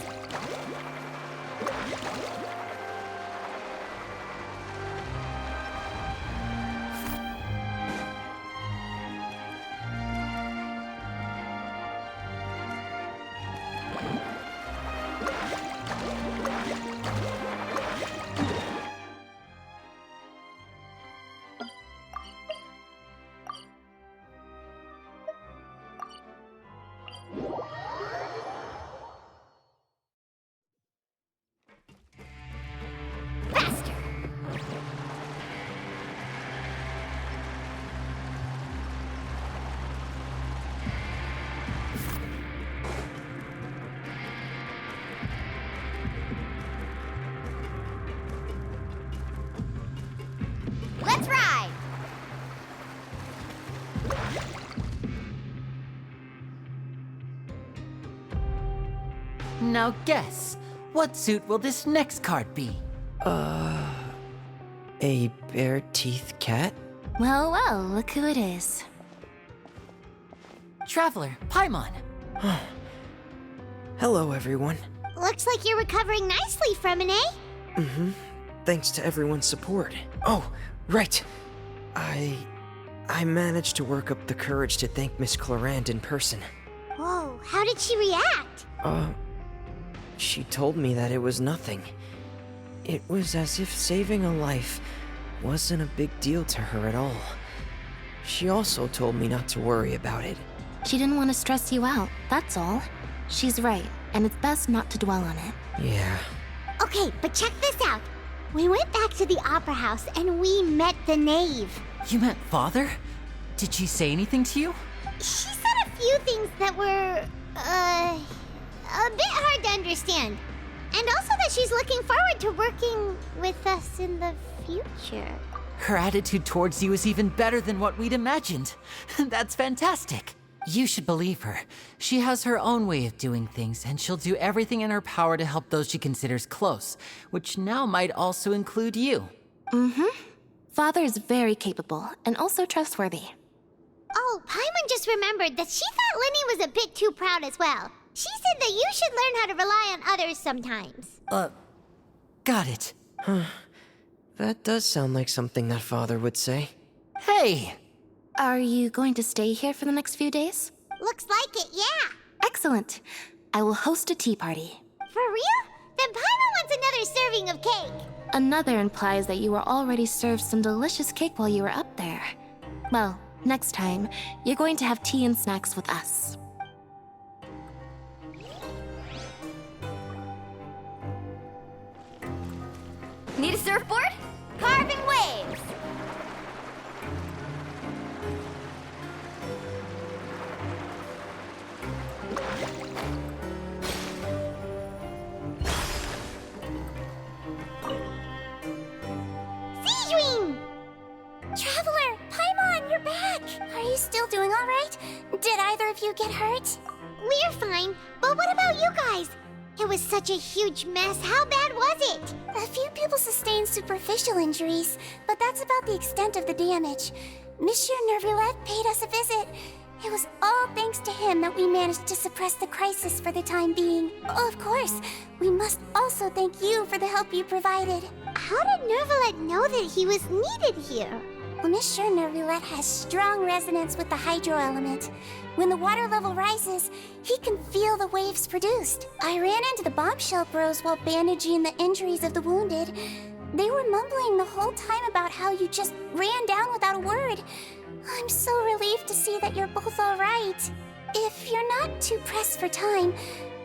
Let's ride! Now guess, what suit will this next card be? A bare-teeth cat? Well, well, look who it is. Traveler, Paimon. Hello, everyone. Looks like you're recovering nicely from it, eh? Mm-hmm. Thanks to everyone's support. Oh, right. I managed to work up the courage to thank Miss Clarand in person. Whoa, how did she react? She told me that it was nothing. It was as if saving a life wasn't a big deal to her at all. She also told me not to worry about it. She didn't want to stress you out, that's all. She's right, and it's best not to dwell on it. Yeah. Okay, but check this out. We went back to the opera house and we met the knave. You met Father? Did she say anything to you? She said a few things that were, a bit hard to understand. And also that she's looking forward to working with us in the future. Her attitude towards you is even better than what we'd imagined. That's fantastic. You should believe her. She has her own way of doing things, and she'll do everything in her power to help those she considers close, which now might also include you. Mm-hmm. Father is very capable, and also trustworthy. Oh, Paimon just remembered that she thought Linny was a bit too proud as well. She said that you should learn how to rely on others sometimes. Got it. Huh. That does sound like something that Father would say. Hey! Are you going to stay here for the next few days? Looks like it, yeah. Excellent. I will host a tea party. For real? Then Paimon wants another serving of cake. Another implies that you were already served some delicious cake while you were up there. Well, next time, you're going to have tea and snacks with us. Need a surfboard? Carving waves! Seedream! Traveler, Paimon, you're back! Are you still doing alright? Did either of you get hurt? We're fine, but what about you guys? It was such a huge mess. How bad was it? A few people sustained superficial injuries, but that's about the extent of the damage. Monsieur Nervulet paid us a visit. It was all thanks to him that we managed to suppress the crisis for the time being. Oh, of course, we must also thank you for the help you provided. How did Nervulet know that he was needed here? Well, Monsieur Nervulet has strong resonance with the hydro element. When the water level rises, he can feel the waves produced. I ran into the bombshell bros while bandaging the injuries of the wounded. They were mumbling the whole time about how you just ran down without a word. I'm so relieved to see that you're both all right. If you're not too pressed for time,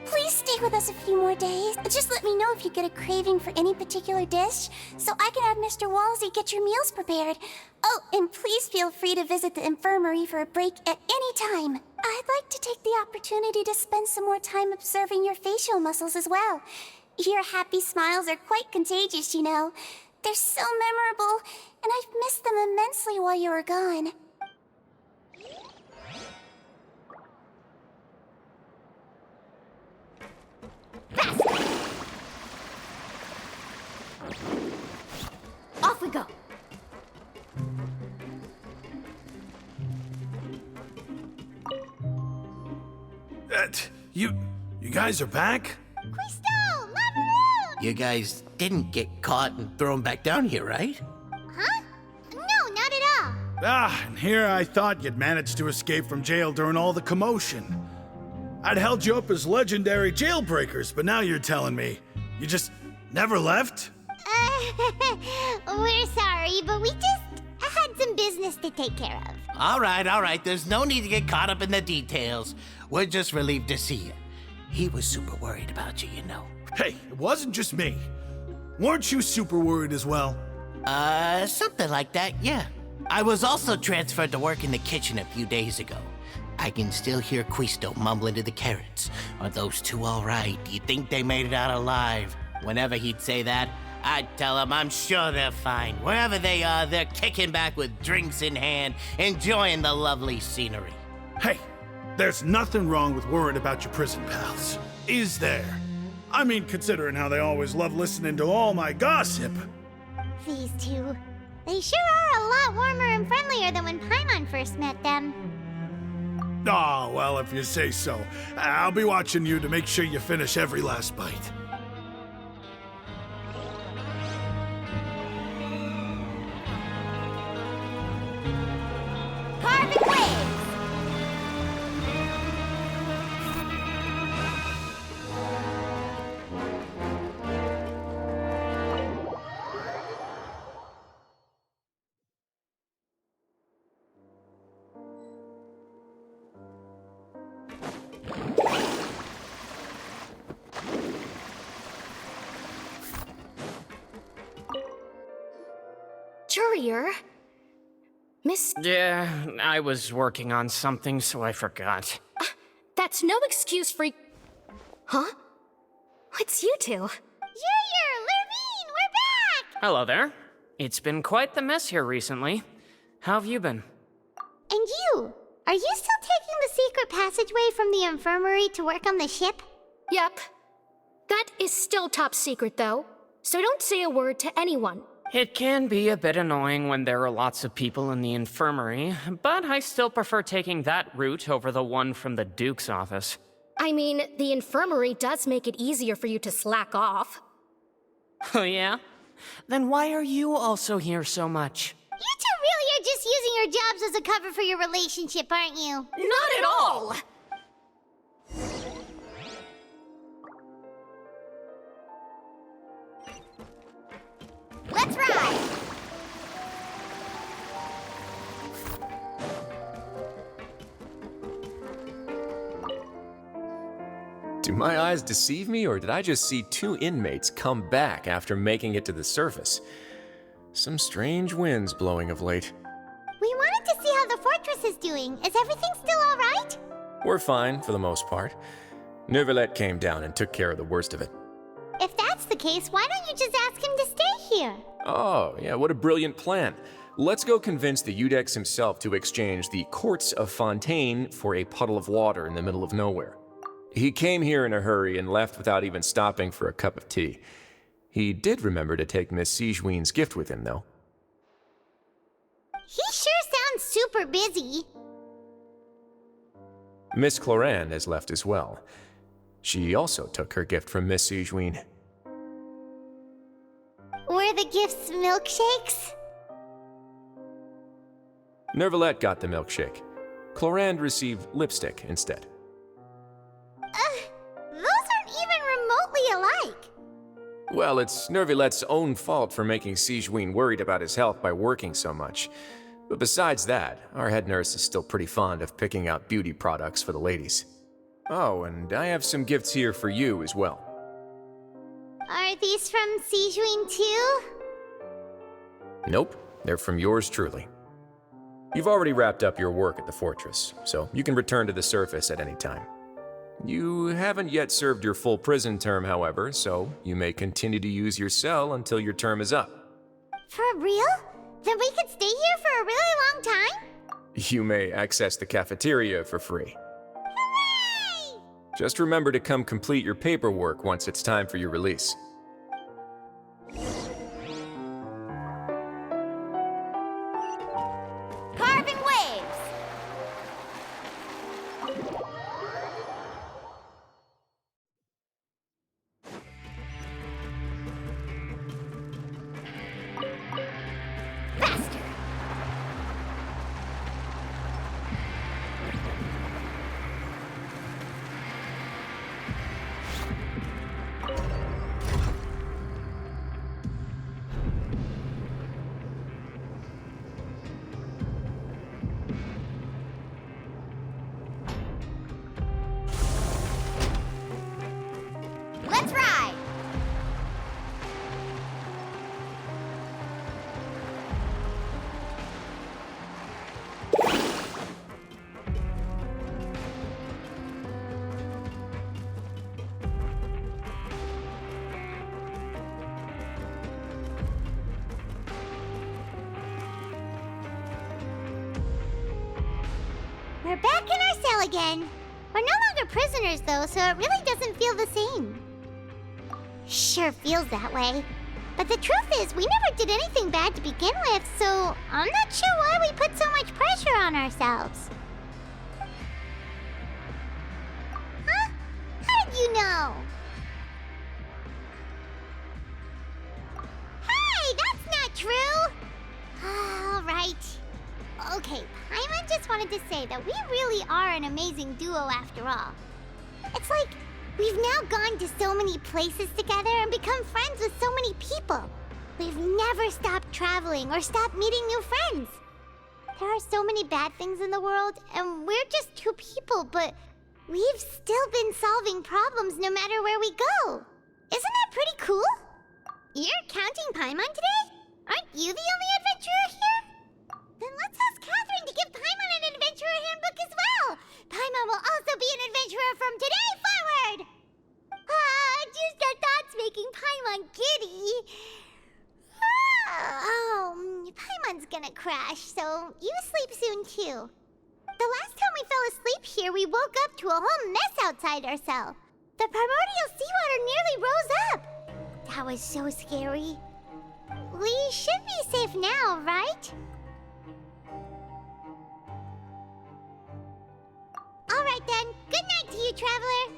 please stay with us a few more days. Just let me know if you get a craving for any particular dish, so I can have Mr. Walsey get your meals prepared. Oh, and please feel free to visit the infirmary for a break at any time. I'd like to take the opportunity to spend some more time observing your facial muscles as well. Your happy smiles are quite contagious, you know. They're so memorable, and I've missed them immensely while you were gone. Off we go. You guys are back? Crystal! Macaroon! You guys didn't get caught and thrown back down here, right? Huh? No, not at all. And here I thought you'd managed to escape from jail during all the commotion. I'd held you up as legendary jailbreakers, but now you're telling me you just never left? We're sorry, but we just had some business to take care of. All right. There's no need to get caught up in the details. We're just relieved to see you. He was super worried about you, you know. Hey, it wasn't just me. Weren't you super worried as well? Something like that, yeah. I was also transferred to work in the kitchen a few days ago. I can still hear Quisto mumbling to the carrots. Are those two all right? Do you think they made it out alive? Whenever he'd say that, I'd tell him I'm sure they're fine. Wherever they are, they're kicking back with drinks in hand, enjoying the lovely scenery. Hey, there's nothing wrong with worrying about your prison pals, is there? I mean, considering how they always love listening to all my gossip. These two. They sure are a lot warmer and friendlier than when Paimon first met them. Oh, well, if you say so. I'll be watching you to make sure you finish every last bite. Carving waves! Courier? Miss... Yeah, I was working on something, so I forgot. That's no excuse for... Huh? It's you two. Courier! Lurvine! We're back! Hello there. It's been quite the mess here recently. How have you been? And you? Are you still taking the secret passageway from the infirmary to work on the ship? Yep. That is still top secret, though. So don't say a word to anyone. It can be a bit annoying when there are lots of people in the infirmary, but I still prefer taking that route over the one from the Duke's office. I mean, the infirmary does make it easier for you to slack off. Oh yeah? Then why are you also here so much? You two really are just using your jobs as a cover for your relationship, aren't you? Not at all! Do my eyes deceive me, or did I just see two inmates come back after making it to the surface? Some strange winds blowing of late. We wanted to see how the fortress is doing. Is everything still alright? We're fine, for the most part. Neuvillette came down and took care of the worst of it. If that's the case, why don't you just ask him to stay here? Oh, yeah, what a brilliant plan. Let's go convince the Eudex himself to exchange the Courts of Fontaine for a puddle of water in the middle of nowhere. He came here in a hurry and left without even stopping for a cup of tea. He did remember to take Miss Sigewinne's gift with him, though. He sure sounds super busy. Miss Cloran has left as well. She also took her gift from Miss Sigewinne. Were the gifts milkshakes? Neuvillette got the milkshake. Cloran received lipstick instead. Those aren't even remotely alike. Well, it's Neuvillette's own fault for making Sigewinne worried about his health by working so much. But besides that, our head nurse is still pretty fond of picking out beauty products for the ladies. Oh, and I have some gifts here for you as well. Are these from Sigewinne too? Nope, they're from yours truly. You've already wrapped up your work at the fortress, so you can return to the surface at any time. You haven't yet served your full prison term, however, so you may continue to use your cell until your term is up. For real? Then we could stay here for a really long time? You may access the cafeteria for free. Hooray! Just remember to come complete your paperwork once it's time for your release. Carving waves! Faster! Let's ride! We're back in our cell again. We're no longer prisoners, though, so it really doesn't feel the same. Sure feels that way. But the truth is, we never did anything bad to begin with, so I'm not sure why we put so much pressure on ourselves. Huh? How did you know? Hey, that's not true! All right. Okay, Paimon just wanted to say that we really are an amazing duo after all. It's like we've now gone to so many places together and become friends with so many people. We've never stopped traveling or stopped meeting new friends. There are so many bad things in the world, and we're just two people, but we've still been solving problems no matter where we go. Isn't that pretty cool? You're counting Paimon today? Aren't you the only adventurer here? Then let's ask Catherine to give Paimon an adventurer handbook as well. Paimon will also be an adventurer from today forward. Just our thoughts making Paimon giddy. Paimon's gonna crash, so you sleep soon too. The last time we fell asleep here, we woke up to a whole mess outside our cell. The primordial seawater nearly rose up. That was so scary. We should be safe now, right? All right then. Good night to you, traveler.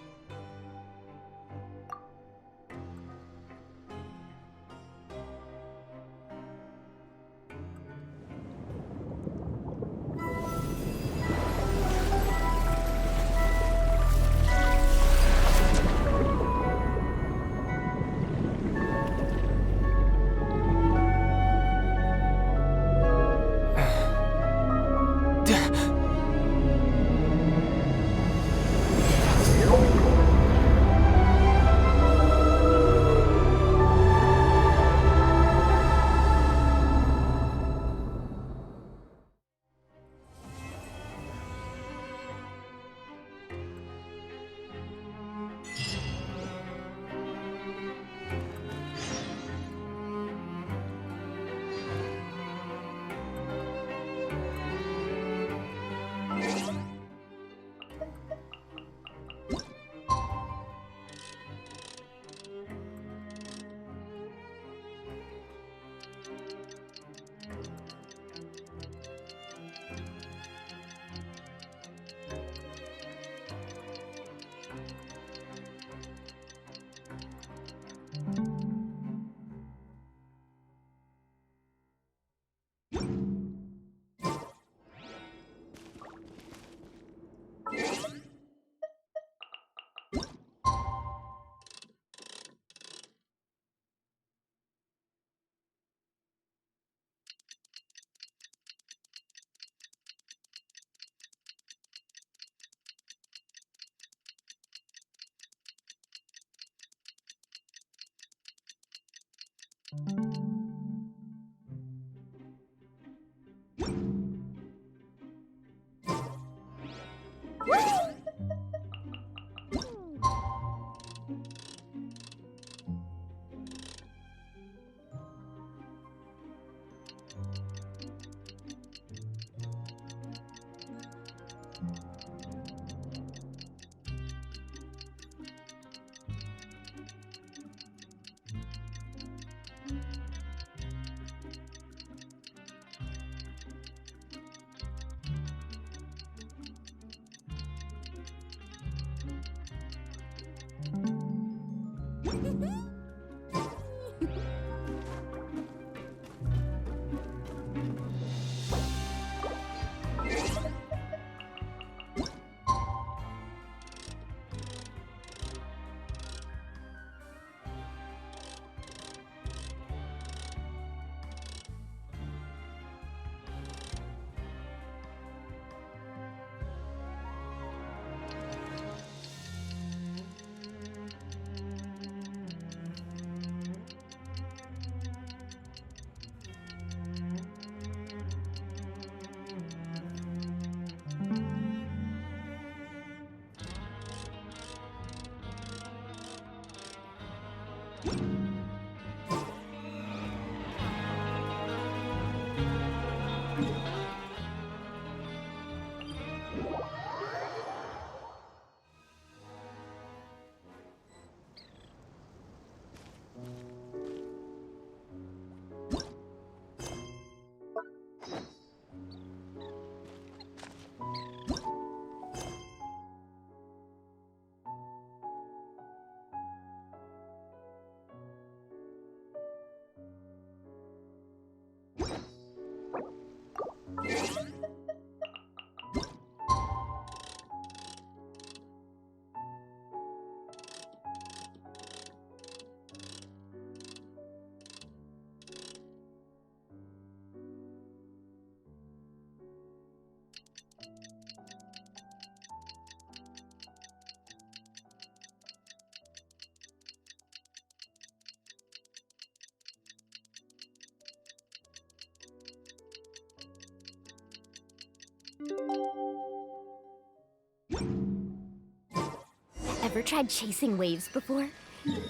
Ever tried chasing waves before?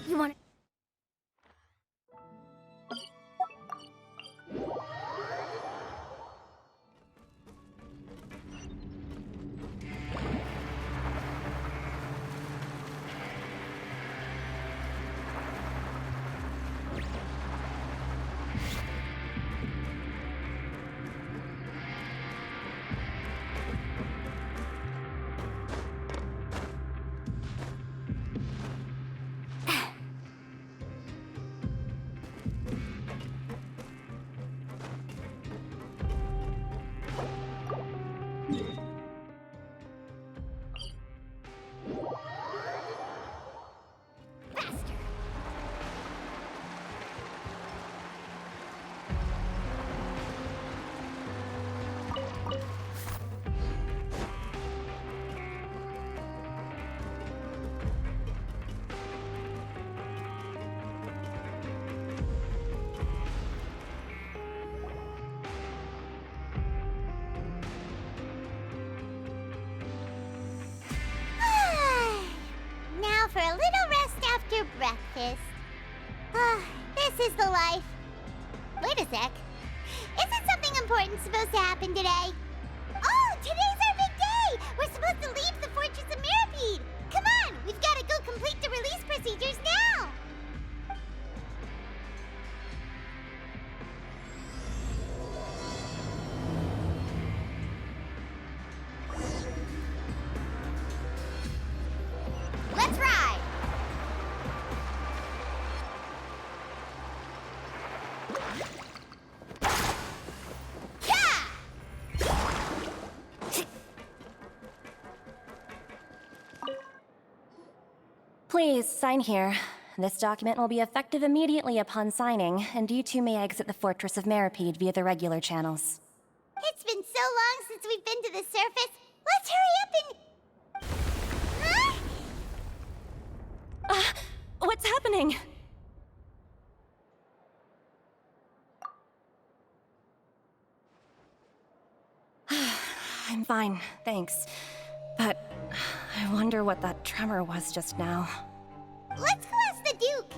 You want Now for a little rest after breakfast. This is the life. Wait a sec. Isn't something important supposed to happen today? Oh, today's our big day! We're supposed to leave the Fortress of Mirapede! Come on, we've got to go complete the release procedures now! Let's ride! Please, sign here. This document will be effective immediately upon signing, and you two may exit the Fortress of Mirapede via the regular channels. It's been so long since we've been to the surface. Let's hurry up and... What's happening? I'm fine, thanks. But I wonder what that tremor was just now. Let's go ask the Duke.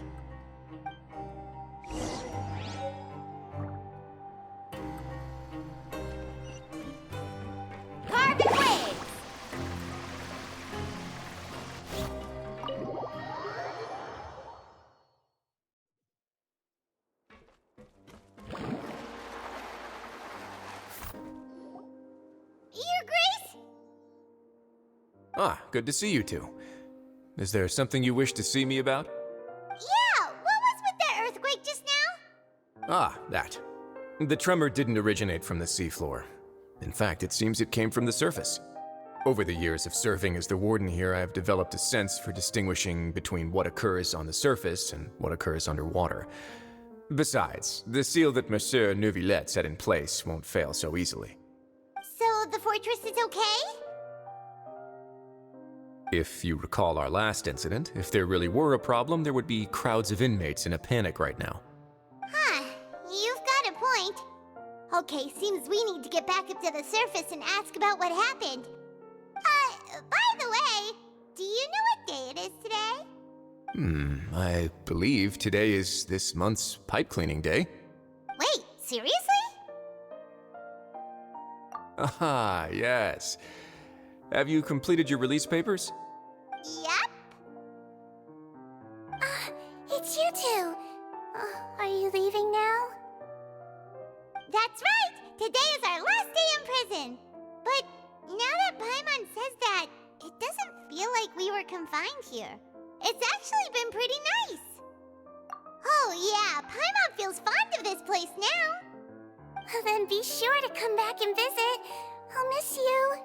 Carbon waves! Your Grace? Ah, good to see you two. Is there something you wish to see me about? Yeah, what was with that earthquake just now? Ah, that. The tremor didn't originate from the seafloor. In fact, it seems it came from the surface. Over the years of serving as the warden here, I have developed a sense for distinguishing between what occurs on the surface and what occurs underwater. Besides, the seal that Monsieur Neuvillette set in place won't fail so easily. So the fortress is okay? If you recall our last incident, if there really were a problem, there would be crowds of inmates in a panic right now. Huh, you've got a point. Okay, seems we need to get back up to the surface and ask about what happened. By the way, do you know what day it is today? I believe today is this month's pipe cleaning day. Wait, seriously? Ah, yes. Have you completed your release papers? Yep. It's you two. Are you leaving now? That's right! Today is our last day in prison. But now that Paimon says that, it doesn't feel like we were confined here. It's actually been pretty nice. Oh yeah, Paimon feels fond of this place now. Then be sure to come back and visit. I'll miss you.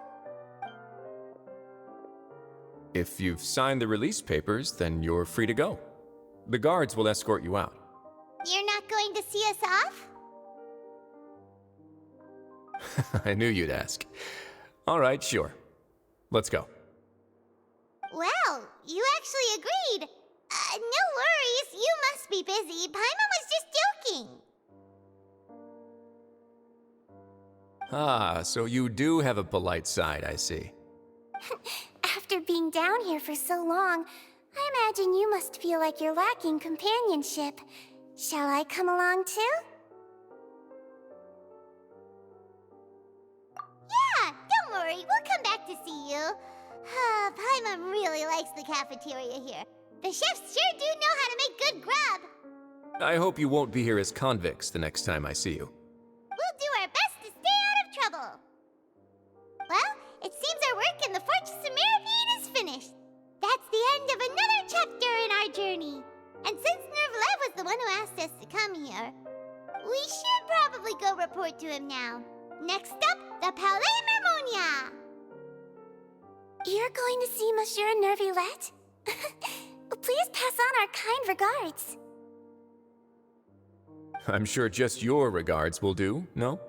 If you've signed the release papers, then you're free to go. The guards will escort you out. You're not going to see us off? I knew you'd ask. All right, sure. Let's go. Well, you actually agreed. No worries, you must be busy. Paimon was just joking. Ah, so you do have a polite side, I see. After being down here for so long, I imagine you must feel like you're lacking companionship. Shall I come along too? Yeah, don't worry, we'll come back to see you. Paimon really likes the cafeteria here. The chefs sure do know how to make good grub. I hope you won't be here as convicts the next time I see you. We'll do our best to stay out of trouble. Well, it seems our work in the Fortress of Meripede is finished. That's the end of another chapter in our journey. And since Neuvillette was the one who asked us to come here, we should probably go report to him now. Next up, the Palais Mermonia. You're going to see Monsieur Neuvillette? Please pass on our kind regards. I'm sure just your regards will do, no?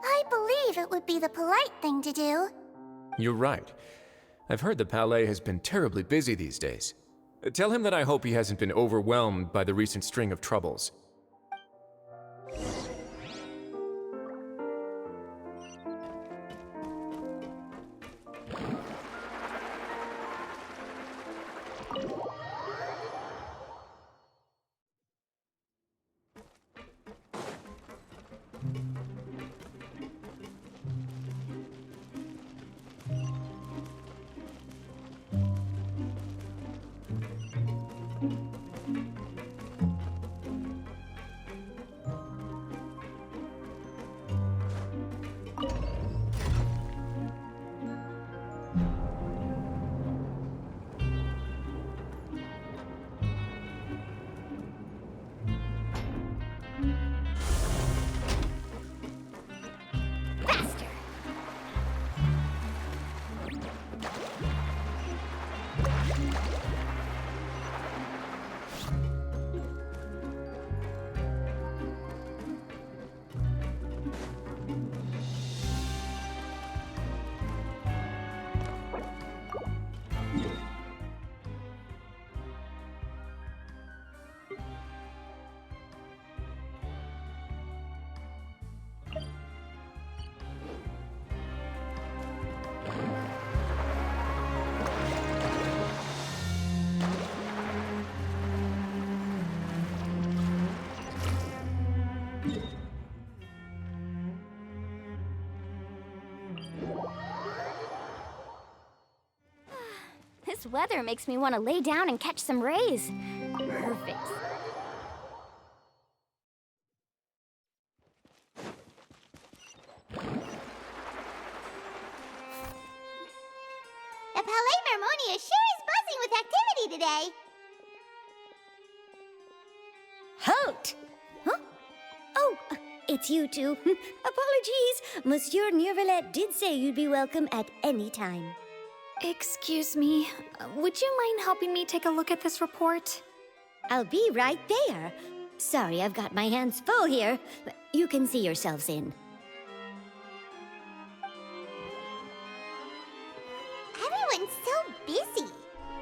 I believe it would be the polite thing to do. You're right. I've heard the Palais has been terribly busy these days. Tell him that I hope he hasn't been overwhelmed by the recent string of troubles. This weather makes me want to lay down and catch some rays. Perfect. The Palais Mermonia sure is buzzing with activity today. Halt! Huh? Oh, it's you two. Apologies. Monsieur Neuvillette did say you'd be welcome at any time. Excuse me, would you mind helping me take a look at this report? I'll be right there. Sorry, I've got my hands full here. You can see yourselves in. Everyone's so busy.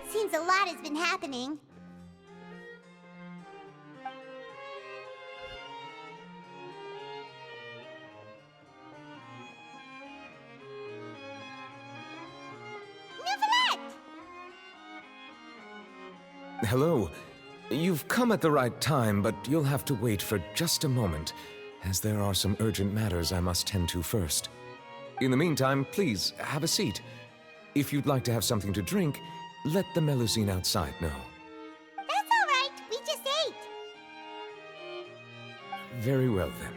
Seems a lot has been happening. Hello. You've come at the right time, but you'll have to wait for just a moment, as there are some urgent matters I must tend to first. In the meantime, please, have a seat. If you'd like to have something to drink, let the Melusine outside know. That's all right. We just ate. Very well, then.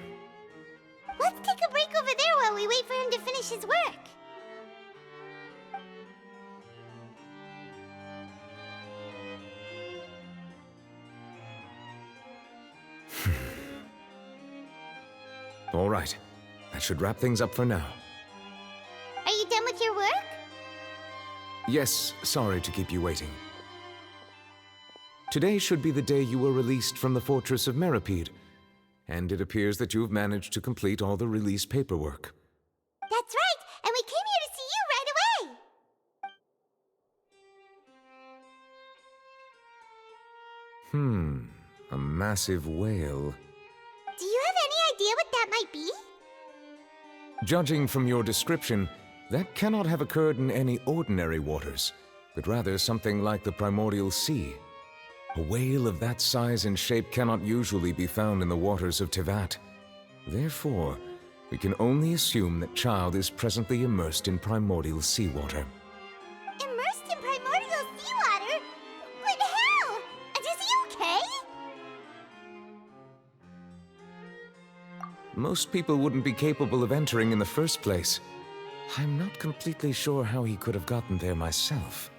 Let's take a break over there while we wait for him to finish his work. All right. That should wrap things up for now. Are you done with your work? Yes, sorry to keep you waiting. Today should be the day you were released from the Fortress of Meripede, and it appears that you've managed to complete all the release paperwork. That's right, and we came here to see you right away. A massive whale. Do you have any idea what that might be? Judging from your description, that cannot have occurred in any ordinary waters, but rather something like the primordial sea. A whale of that size and shape cannot usually be found in the waters of Tevat. Therefore, we can only assume that Child is presently immersed in primordial seawater. Immersed in primordial seawater? But how? Is he okay? Most people wouldn't be capable of entering in the first place. I'm not completely sure how he could have gotten there myself.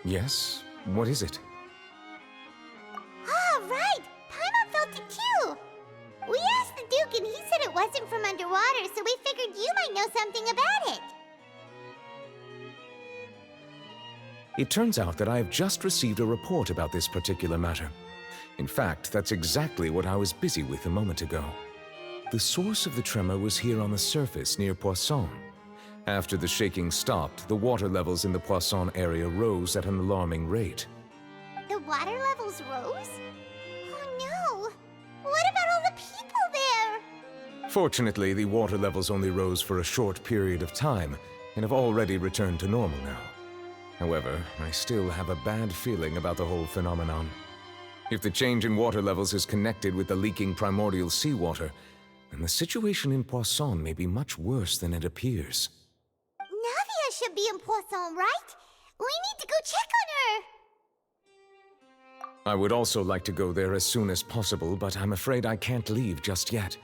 Yes? What is it? Ah, right! Paimon felt it too! We asked the Duke and he said it wasn't from underwater, so we figured you might know something about it. It turns out that I have just received a report about this particular matter. In fact, that's exactly what I was busy with a moment ago. The source of the tremor was here on the surface near Poisson. After the shaking stopped, the water levels in the Poisson area rose at an alarming rate. The water levels rose? Oh no! What about all the people there? Fortunately, the water levels only rose for a short period of time and have already returned to normal now. However, I still have a bad feeling about the whole phenomenon. If the change in water levels is connected with the leaking primordial seawater, then the situation in Poisson may be much worse than it appears. Navia should be in Poisson, right? We need to go check on her! I would also like to go there as soon as possible, but I'm afraid I can't leave just yet.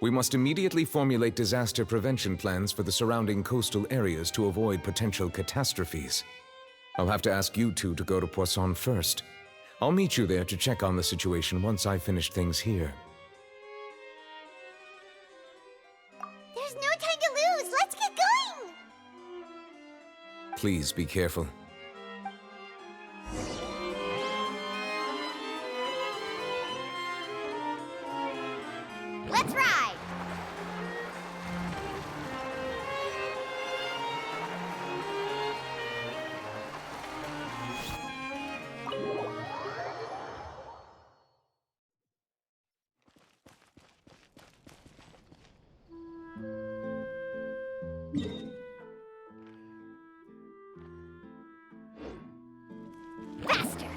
We must immediately formulate disaster prevention plans for the surrounding coastal areas to avoid potential catastrophes. I'll have to ask you two to go to Poisson first. I'll meet you there to check on the situation once I've finished things here. There's no time to lose! Let's get going! Please be careful. Let's ride! Faster!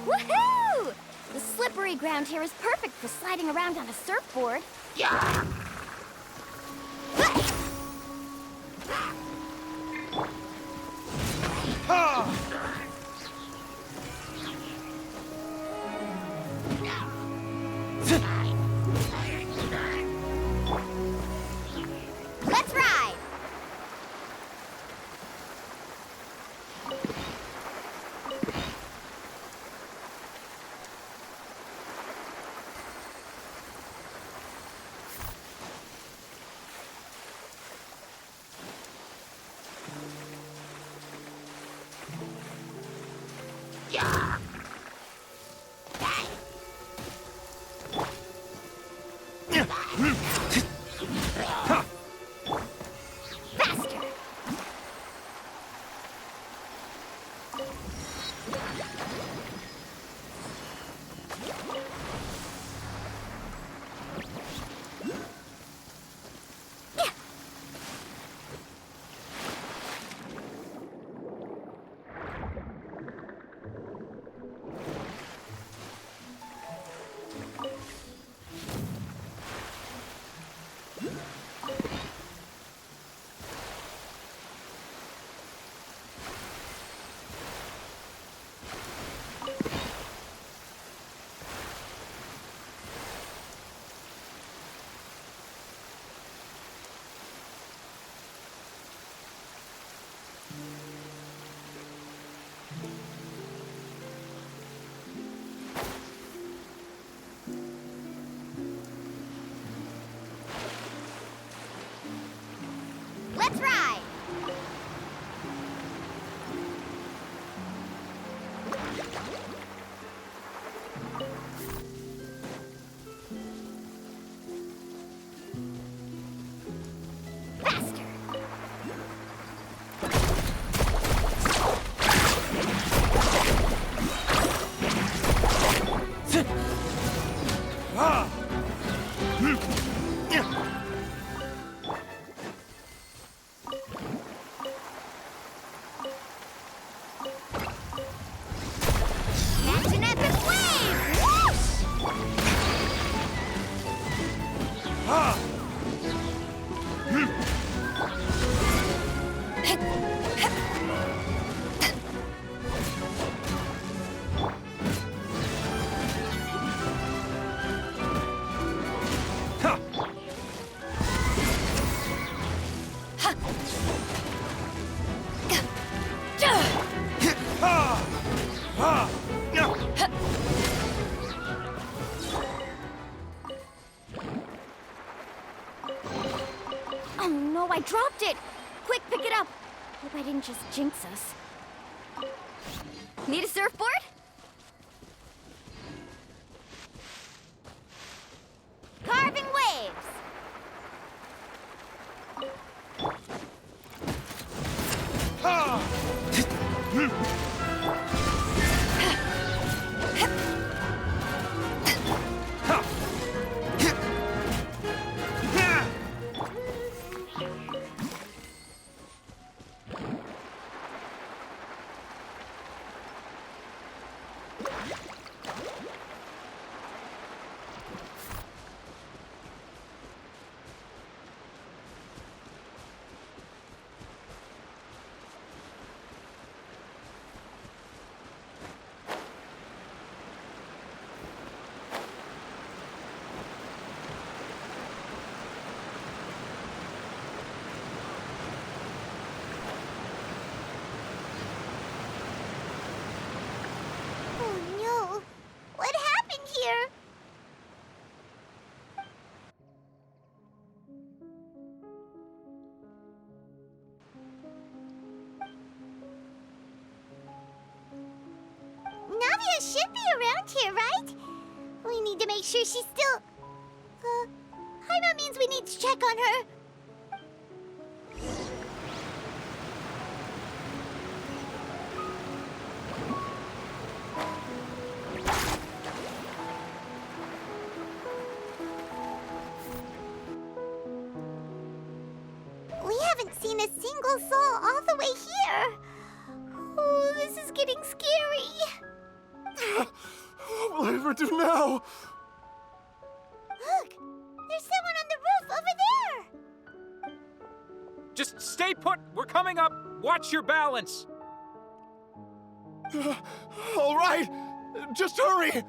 Woohoo! The slippery ground here is perfect for sliding around on a surfboard. Yeah! Let's ride! Let's ride! Faster! Catch an epic wave! Oh no, I dropped it! Quick, pick it up! Hope I didn't just jinx us. Need a surfboard? Carving waves! Oh no! What happened here? Navia should be around here, right? We need to make sure she's still... Haima means we need to check on her. haven't seen a single soul all the way here. Oh, this is getting scary. What will I ever do now? Look, there's someone on the roof over there. Just stay put. We're coming up. Watch your balance. All right, just hurry.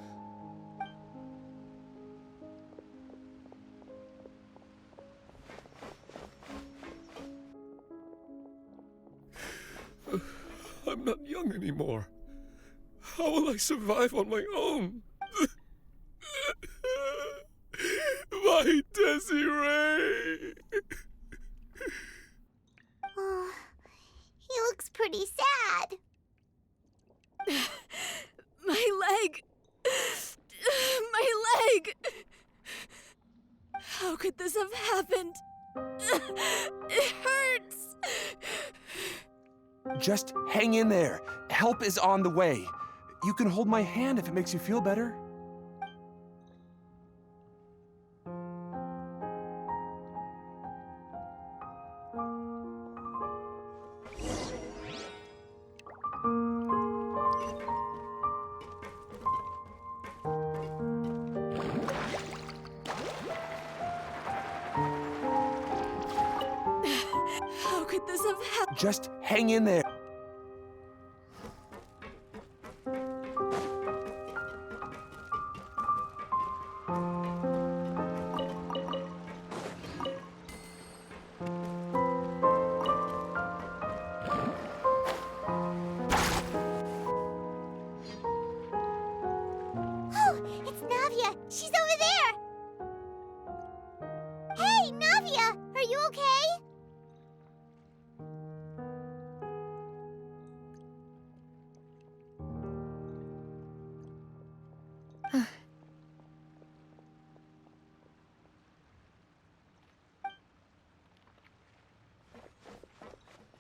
I'm not young anymore. How will I survive on my own? My Desiree! Oh, he looks pretty sad. My leg! My leg! How could this have happened? It hurts! Just hang in there. Help is on the way. You can hold my hand if it makes you feel better. How could this have happened? Just hang in there. Oh, it's Navia. She's over there. Hey, Navia, are you okay?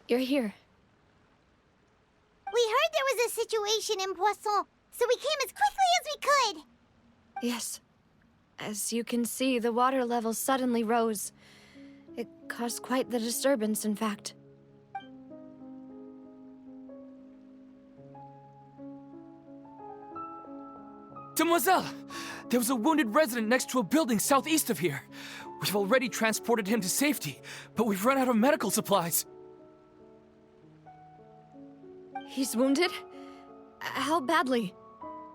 You're here. We heard there was a situation in Poisson, so we came as quickly as we could. Yes. As you can see, the water level suddenly rose. It caused quite the disturbance, in fact. Demoiselle! There was a wounded resident next to a building southeast of here. We've already transported him to safety, but we've run out of medical supplies. He's wounded? How badly?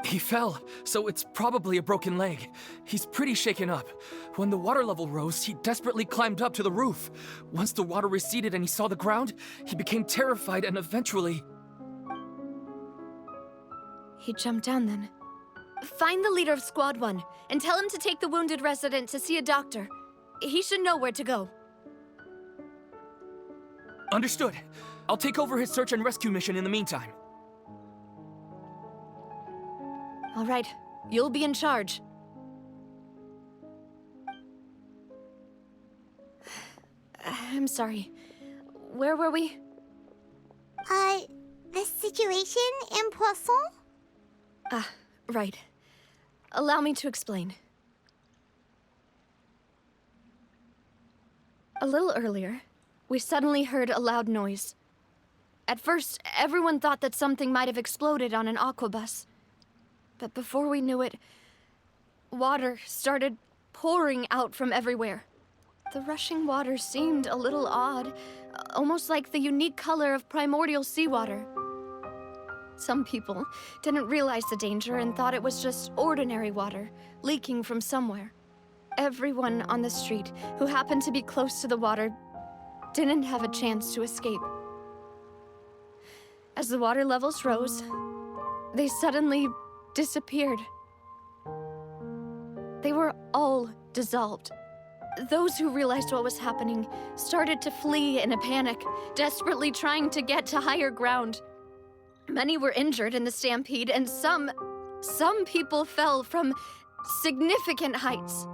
He fell, so it's probably a broken leg. He's pretty shaken up. When the water level rose, he desperately climbed up to the roof. Once the water receded and he saw the ground, he became terrified and eventually... He jumped down then. Find the leader of Squad 1 and tell him to take the wounded resident to see a doctor. He should know where to go. Understood. I'll take over his search and rescue mission in the meantime. All right, you'll be in charge. I'm sorry. Where were we? The situation in Poisson? Ah, right. Allow me to explain. A little earlier, we suddenly heard a loud noise. At first, everyone thought that something might have exploded on an aquabus. But before we knew it, water started pouring out from everywhere. The rushing water seemed a little odd, almost like the unique color of primordial seawater. Some people didn't realize the danger and thought it was just ordinary water, leaking from somewhere. Everyone on the street who happened to be close to the water didn't have a chance to escape. As the water levels rose, they suddenly disappeared. They were all dissolved. Those who realized what was happening started to flee in a panic, desperately trying to get to higher ground. Many were injured in the stampede, and some people fell from significant heights.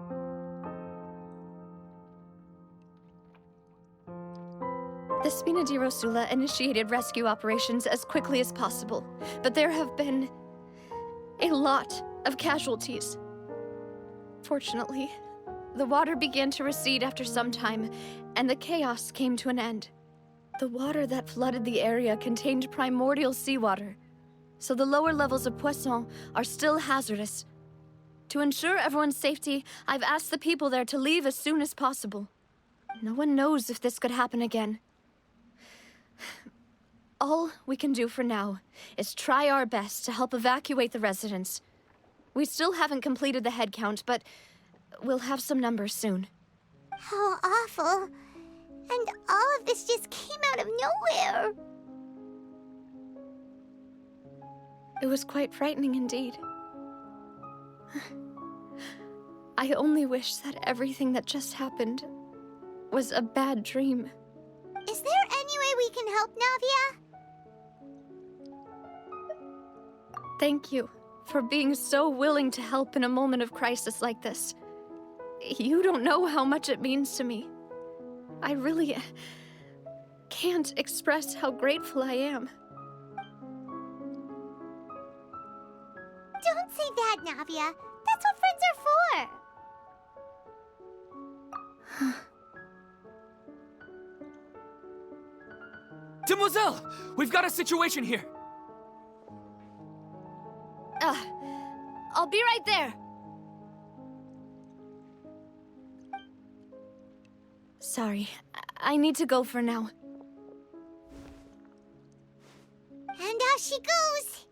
The Spina di Rosula initiated rescue operations as quickly as possible, but there have been a lot of casualties. Fortunately, The water began to recede after some time, and the chaos came to an end. The water that flooded the area contained primordial seawater, so the lower levels of Poisson are still hazardous. To ensure everyone's safety, I've asked the people there to leave as soon as possible. No one knows if this could happen again. All we can do for now is try our best to help evacuate the residents. We still haven't completed the head count, but we'll have some numbers soon. How awful. And all of this just came out of nowhere. It was quite frightening indeed. I only wish that everything that just happened was a bad dream. Is there any way we can help, Navia? Thank you for being so willing to help in a moment of crisis like this. You don't know how much it means to me. I really can't express how grateful I am. Don't say that, Navia. That's what friends are for. Demoiselle! We've got a situation here! I'll be right there. Sorry, I need to go for now. And off she goes.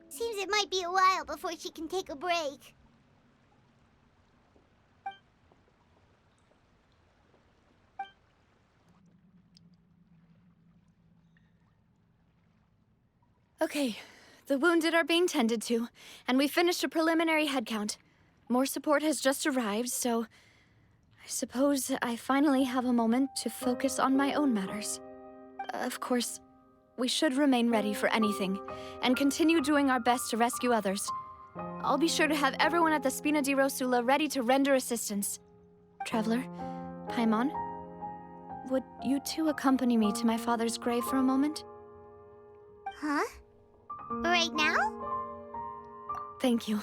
Seems it might be a while before she can take a break. Okay, the wounded are being tended to, and we finished a preliminary head count. More support has just arrived, so I suppose I finally have a moment to focus on my own matters. Of course, we should remain ready for anything, and continue doing our best to rescue others. I'll be sure to have everyone at the Spina di Rosula ready to render assistance. Traveler, Paimon, would you two accompany me to my father's grave for a moment? Huh? Right now? Thank you.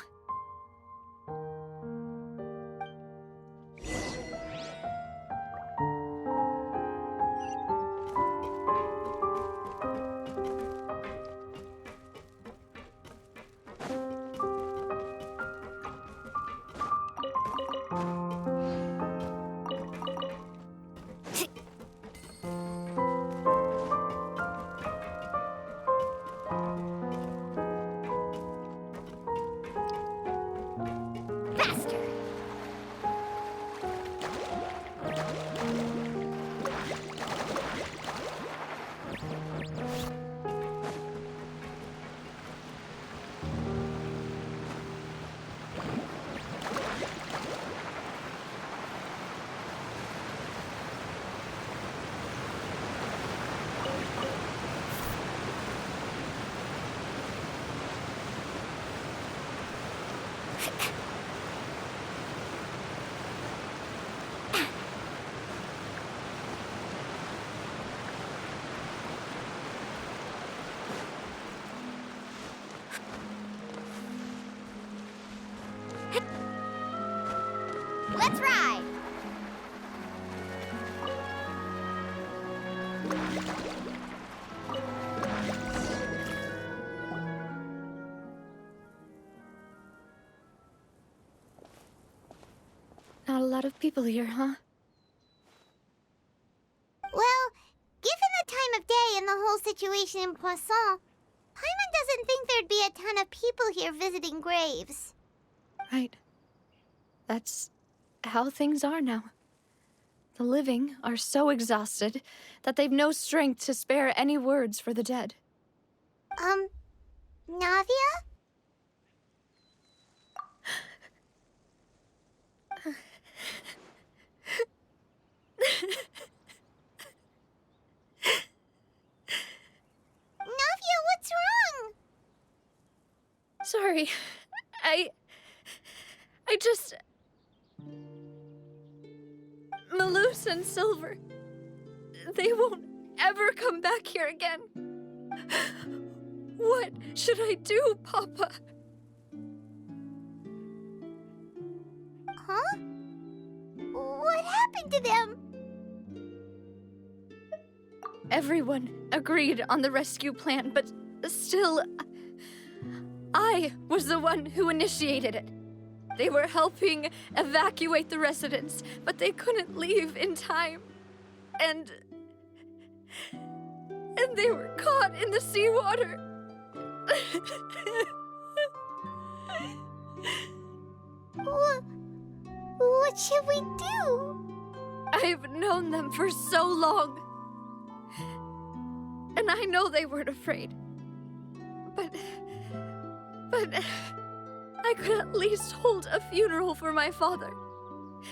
Let's ride! Not a lot of people here, huh? Well, given the time of day and the whole situation in Poisson, Paimon doesn't think there'd be a ton of people here visiting graves. Right. That's how things are now. The living are so exhausted that they've no strength to spare any words for the dead. Navia? Navia, what's wrong? Sorry. I just... Malus and Silver, they won't ever come back here again. What should I do, Papa? Huh? happened to them? Everyone agreed on the rescue plan, but still, I was the one who initiated it. They were helping evacuate the residents, but they couldn't leave in time. And they were caught in the seawater. What should we do? I've known them for so long. And I know they weren't afraid. But I could at least hold a funeral for my father.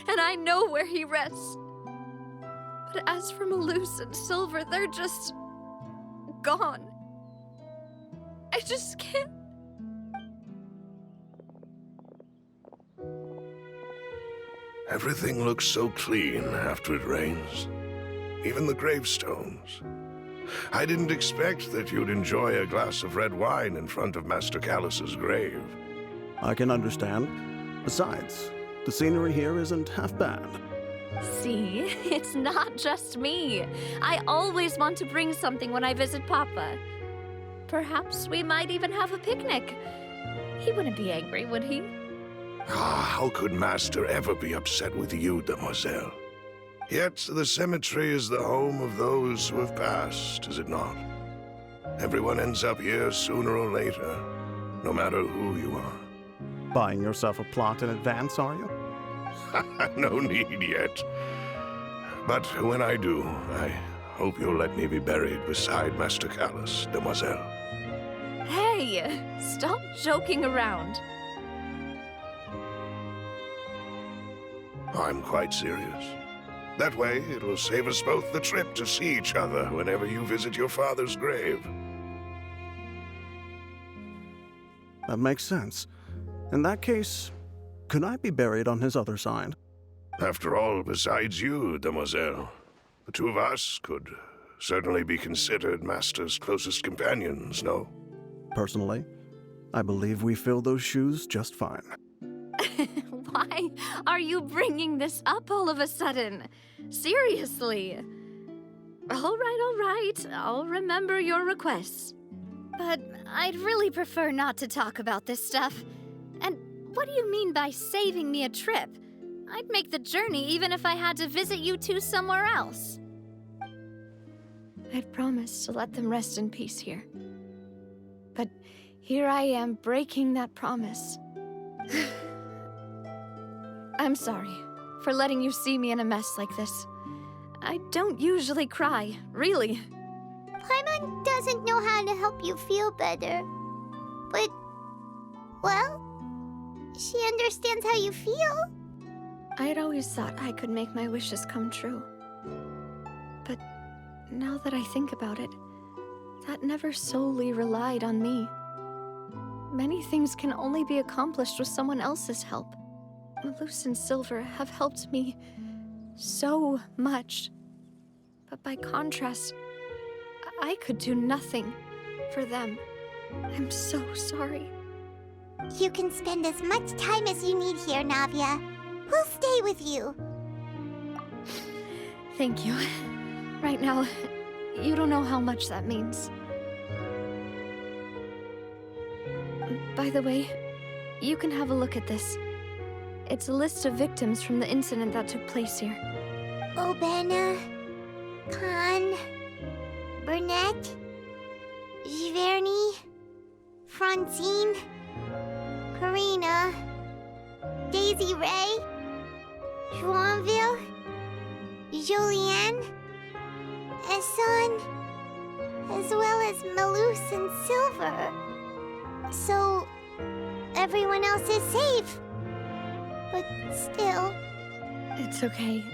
And I know where he rests. But as for Malus and Silver, they're just gone. I just can't. Everything looks so clean after it rains. Even the gravestones. I didn't expect that you'd enjoy a glass of red wine in front of Master Callus's grave. I can understand. Besides, the scenery here isn't half bad. See, it's not just me. I always want to bring something when I visit Papa. Perhaps we might even have a picnic. He wouldn't be angry, would he? How could Master ever be upset with you, Demoiselle? Yet the cemetery is the home of those who have passed, is it not? Everyone ends up here sooner or later, no matter who you are. Buying yourself a plot in advance, are you? No need yet. But when I do, I hope you'll let me be buried beside Master Callus, Demoiselle. Hey, stop joking around. I'm quite serious. That way, it will save us both the trip to see each other whenever you visit your father's grave. That makes sense. In that case, could I be buried on his other side? After all, besides you, Demoiselle, the two of us could certainly be considered Master's closest companions, no? Personally, I believe we fill those shoes just fine. Why are you bringing this up all of a sudden? Seriously. All right. I'll remember your requests. But I'd really prefer not to talk about this stuff. And what do you mean by saving me a trip? I'd make the journey even if I had to visit you two somewhere else. I'd promised to let them rest in peace here. But here I am breaking that promise. I'm sorry for letting you see me in a mess like this. I don't usually cry, really. Paimon doesn't know how to help you feel better. But, well, she understands how you feel. I had always thought I could make my wishes come true. But now that I think about it, that never solely relied on me. Many things can only be accomplished with someone else's help. Malus and Silver have helped me so much. But by contrast, I could do nothing for them. I'm so sorry. You can spend as much time as you need here, Navia. We'll stay with you. Thank you. Right now, you don't know how much that means. By the way, you can have a look at this. It's a list of victims from the incident that took place here. Obena, Khan, Burnett, Giverny, Francine, Karina, Daisy Ray, Joinville, Julianne, Esson, as well as Malus and Silver. So, everyone else is safe. But still... It's okay.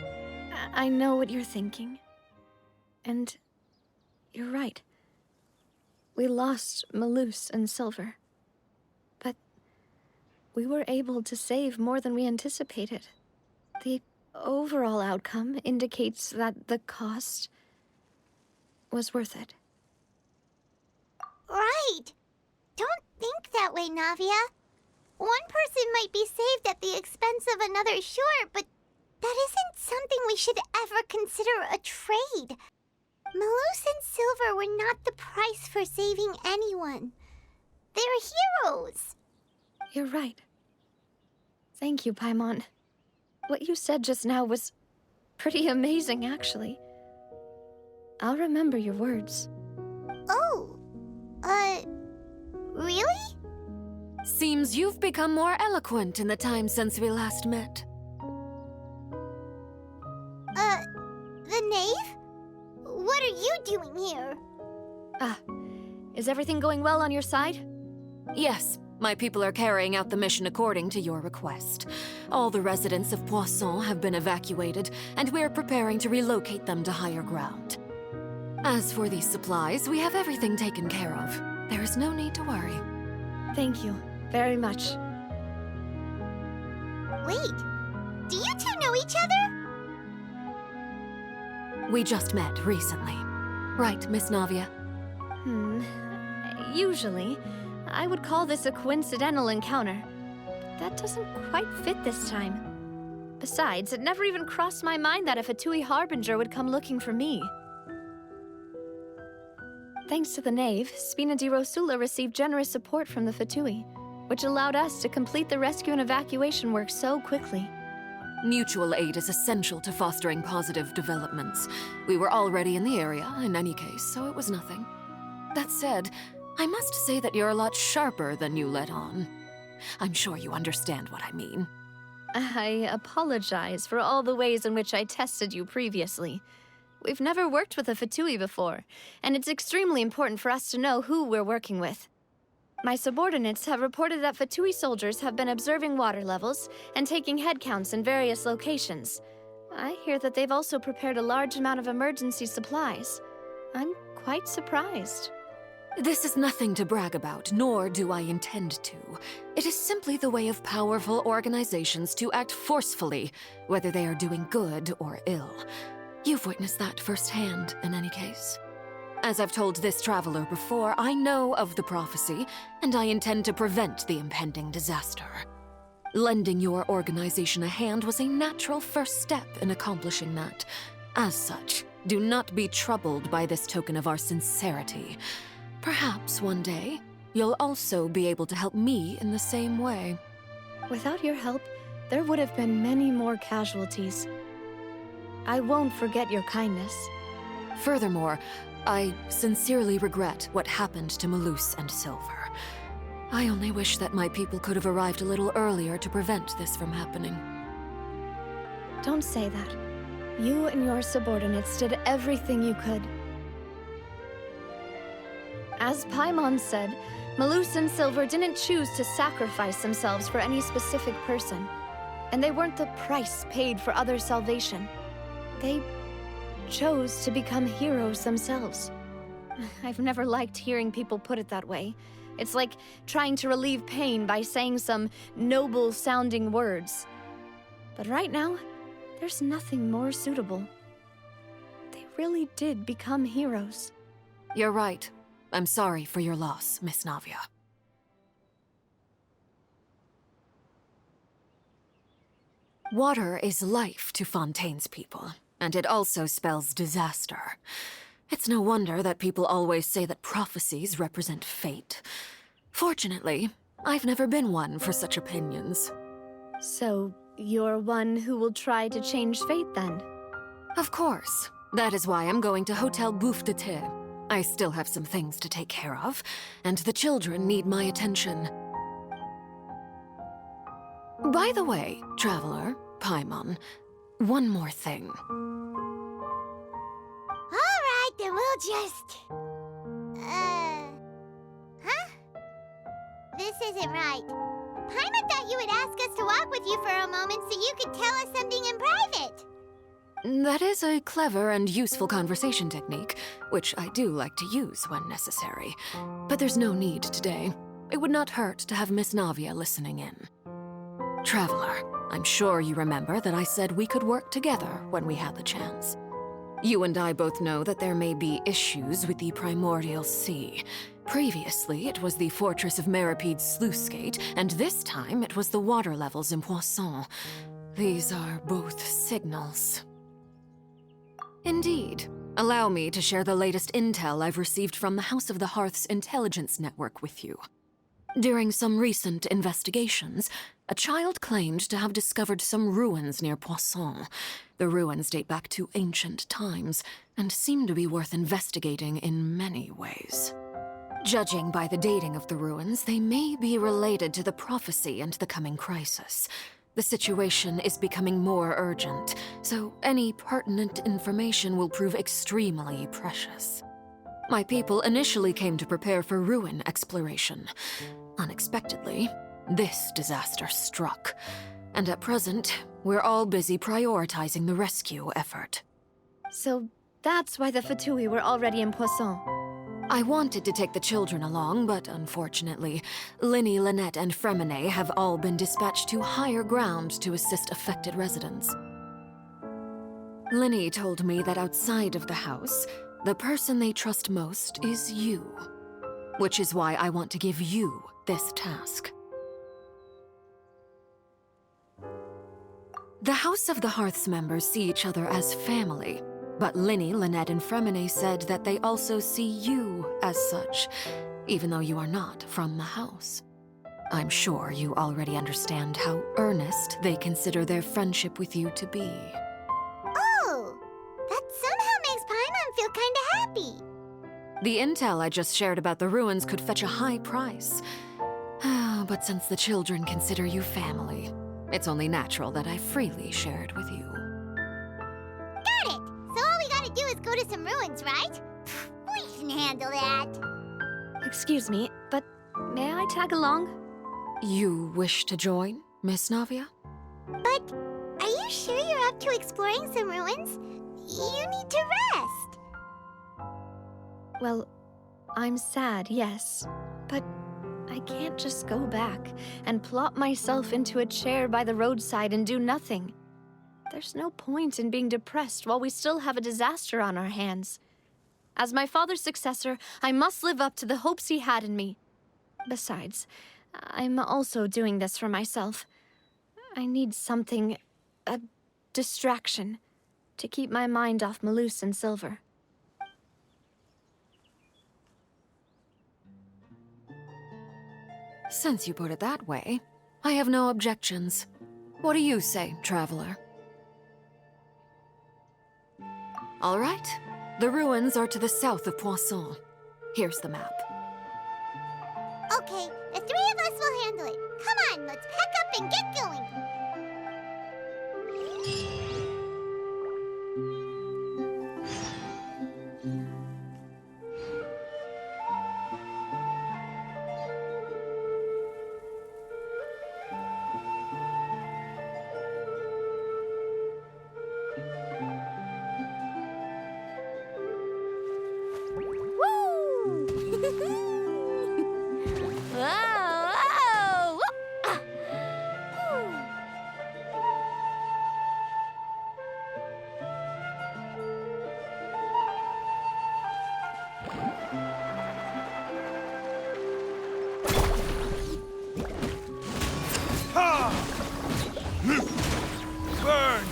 I know what you're thinking. And you're right. We lost Malus and Silver. But we were able to save more than we anticipated. The overall outcome indicates that the cost was worth it. Right! Don't think that way, Navia. One person might be saved at the expense of another, sure, but That isn't something we should ever consider a trade. Malus and Silver were not the price for saving anyone. They're heroes. You're right. Thank you, Paimon. What you said just now was pretty amazing, actually. I'll remember your words. Oh, really? Seems you've become more eloquent in the time since we last met. The knave? What are you doing here? Is everything going well on your side? Yes, my people are carrying out the mission according to your request. All the residents of Poisson have been evacuated, and we're preparing to relocate them to higher ground. As for these supplies, we have everything taken care of. There is no need to worry. Thank you very much. Wait, do you two know each other? We just met recently. Right, Miss Navia? Usually, I would call this a coincidental encounter. But that doesn't quite fit this time. Besides, it never even crossed my mind that a Fatui Harbinger would come looking for me. Thanks to the Knave, Spina di Rosula received generous support from the Fatui, which allowed us to complete the rescue and evacuation work so quickly. Mutual aid is essential to fostering positive developments. We were already in the area, in any case, so it was nothing. That said, I must say that you're a lot sharper than you let on. I'm sure you understand what I mean. I apologize for all the ways in which I tested you previously. We've never worked with a Fatui before, and it's extremely important for us to know who we're working with. My subordinates have reported that Fatui soldiers have been observing water levels and taking head counts in various locations. I hear that they've also prepared a large amount of emergency supplies. I'm quite surprised. This is nothing to brag about, nor do I intend to. It is simply the way of powerful organizations to act forcefully, whether they are doing good or ill. You've witnessed that firsthand, in any case. As I've told this traveler before, I know of the prophecy, and I intend to prevent the impending disaster. Lending your organization a hand was a natural first step in accomplishing that. As such, do not be troubled by this token of our sincerity. Perhaps one day, you'll also be able to help me in the same way. Without your help, there would have been many more casualties. I won't forget your kindness. Furthermore, I sincerely regret what happened to Malus and Silver. I only wish that my people could have arrived a little earlier to prevent this from happening. Don't say that. You and your subordinates did everything you could. As Paimon said, Malus and Silver didn't choose to sacrifice themselves for any specific person, and they weren't the price paid for other salvation. They chose to become heroes themselves. I've never liked hearing people put it that way. It's like trying to relieve pain by saying some noble-sounding words. But right now, there's nothing more suitable. They really did become heroes. You're right. I'm sorry for your loss, Miss Navia. Water is life to Fontaine's people, and it also spells disaster. It's no wonder that people always say that prophecies represent fate. Fortunately, I've never been one for such opinions. So, you're one who will try to change fate, then? Of course. That is why I'm going to Hotel Bouffe de Thé. I still have some things to take care of, and the children need my attention. By the way, Traveler, Paimon, one more thing. Alright, then we'll just... Huh? This isn't right. Paimon thought you would ask us to walk with you for a moment so you could tell us something in private. That is a clever and useful conversation technique, which I do like to use when necessary. But there's no need today. It would not hurt to have Miss Navia listening in. Traveler, I'm sure you remember that I said we could work together when we had the chance. You and I both know that there may be issues with the Primordial Sea. Previously, it was the Fortress of Meripede's sluice gate, and this time it was the water levels in Poisson. These are both signals. Indeed. Allow me to share the latest intel I've received from the House of the Hearth's intelligence network with you. During some recent investigations, a child claimed to have discovered some ruins near Poisson. The ruins date back to ancient times and seem to be worth investigating in many ways. Judging by the dating of the ruins, they may be related to the prophecy and the coming crisis. The situation is becoming more urgent, so any pertinent information will prove extremely precious. My people initially came to prepare for ruin exploration. Unexpectedly, this disaster struck, and at present, we're all busy prioritizing the rescue effort. So that's why the Fatui were already in Poisson. I wanted to take the children along, but unfortunately, Linny, Lynette, and Fremine have all been dispatched to higher ground to assist affected residents. Linny told me that outside of the house, the person they trust most is you, which is why I want to give you this task. The House of the Hearth's members see each other as family, but Linny, Lynette, and Fremine said that they also see you as such, even though you are not from the house. I'm sure you already understand how earnest they consider their friendship with you to be. Oh, that somehow makes Paimon feel kinda happy. The intel I just shared about the ruins could fetch a high price. But since the children consider you family, it's only natural that I freely share it with you. Got it! So all we gotta do is go to some ruins, right? We can handle that. Excuse me, but may I tag along? You wish to join, Miss Navia? But are you sure you're up to exploring some ruins? You need to rest. Well, I'm sad, yes, but I can't just go back and plop myself into a chair by the roadside and do nothing. There's no point in being depressed while we still have a disaster on our hands. As my father's successor, I must live up to the hopes he had in me. Besides, I'm also doing this for myself. I need something, a distraction, to keep my mind off Malus and Silver. Since you put it that way, I have no objections. What do you say, traveler? All right. The ruins are to the south of Poisson. Here's the map. Okay, the three of us will handle it. Come on, let's pack up and get going. Burn!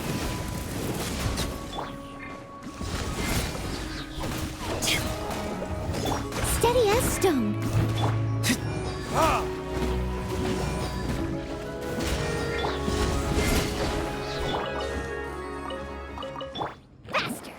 Steady as stone. Faster!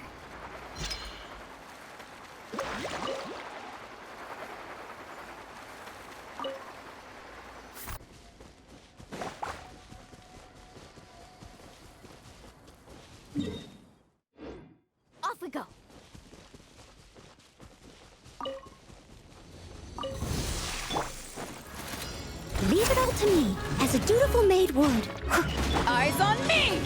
Off we go. Leave it all to me, as a dutiful maid would. Eyes on me!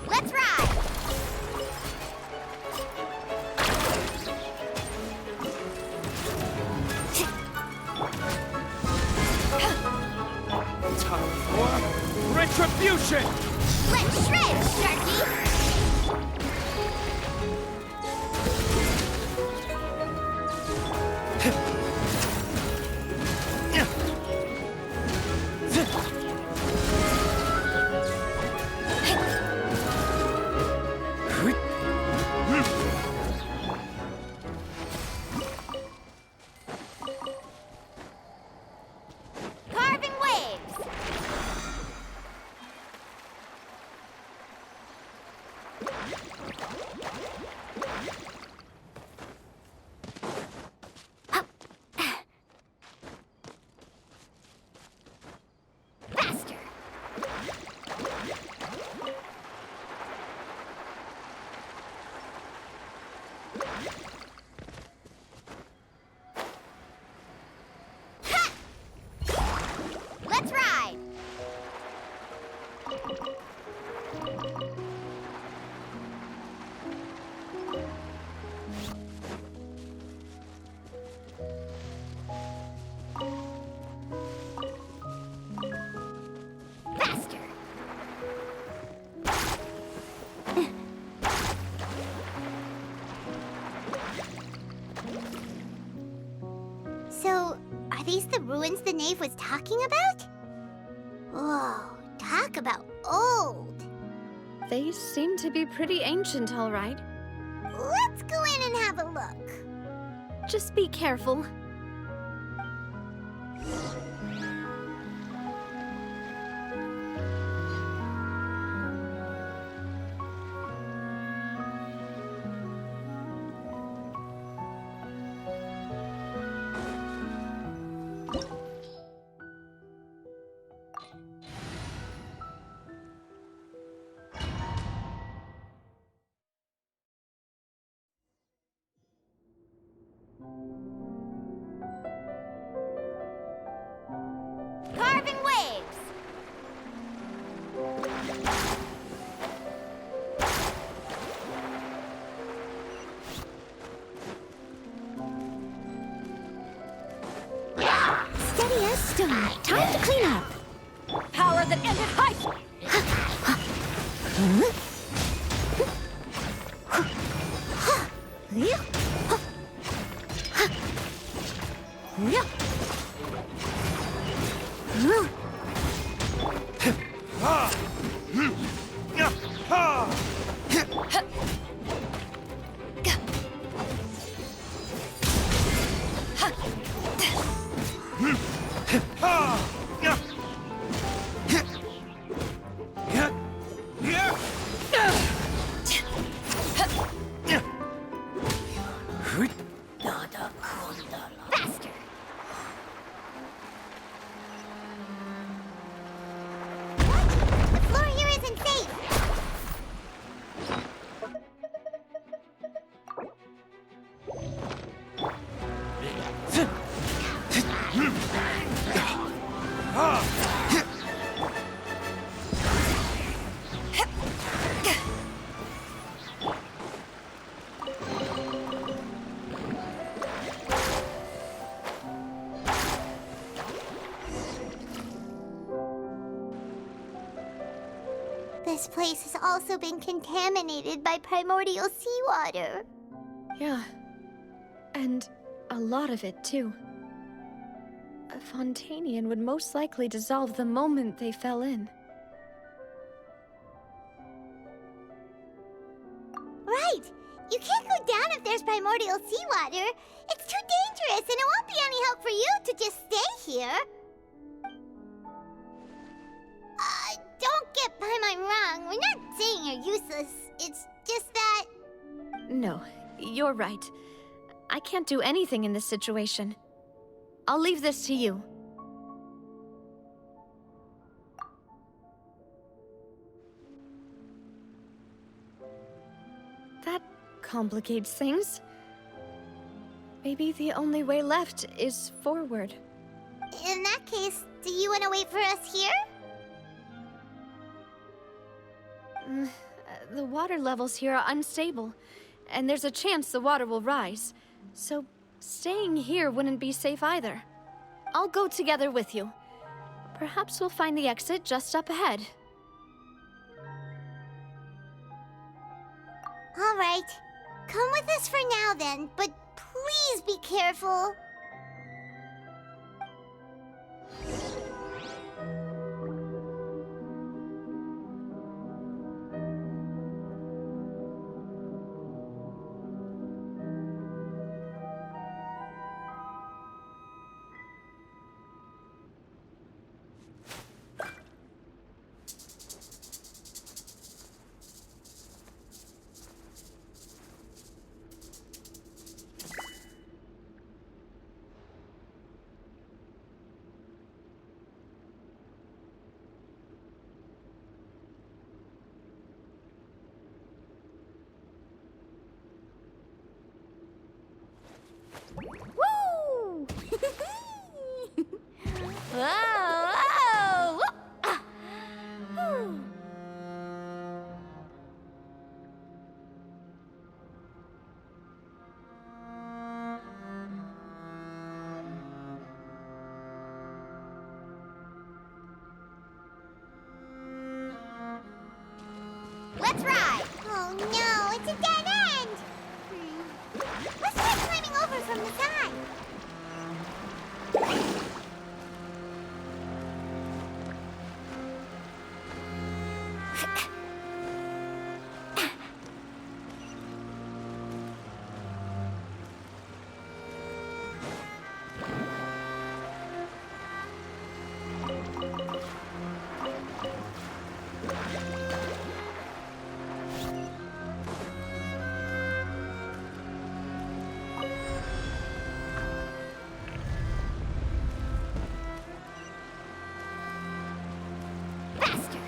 Let's ride! Time for retribution! Let's shred! Carving waves! Faster! Ha! Let's ride! Faster! So, are these the ruins the knave was talking about? Whoa, talk about old. They seem to be pretty ancient, all right. Let's go in and have a look. Just be careful. Carving waves! Steady as stone. Time to clean up. Power that ended high. Faster! The floor here isn't safe! This place has also been contaminated by primordial seawater. Yeah. And a lot of it, too. A Fontanian would most likely dissolve the moment they fell in. Right! You can't go down if there's primordial seawater. It's too dangerous, and it won't be any help for you to just stay here. Don't get Paimon wrong. We're not saying you're useless. It's just that... No, you're right. I can't do anything in this situation. I'll leave this to you. That complicates things. Maybe the only way left is forward. In that case, do you want to wait for us here? The water levels here are unstable, and there's a chance the water will rise. So staying here wouldn't be safe either. I'll go together with you. Perhaps we'll find the exit just up ahead. All right. Come with us for now then, but please be careful. Woo! Whoa! Whoa! Ah. Whew. Let's ride! Oh no, it's a dead end! Let's try climbing over from the side. Faster!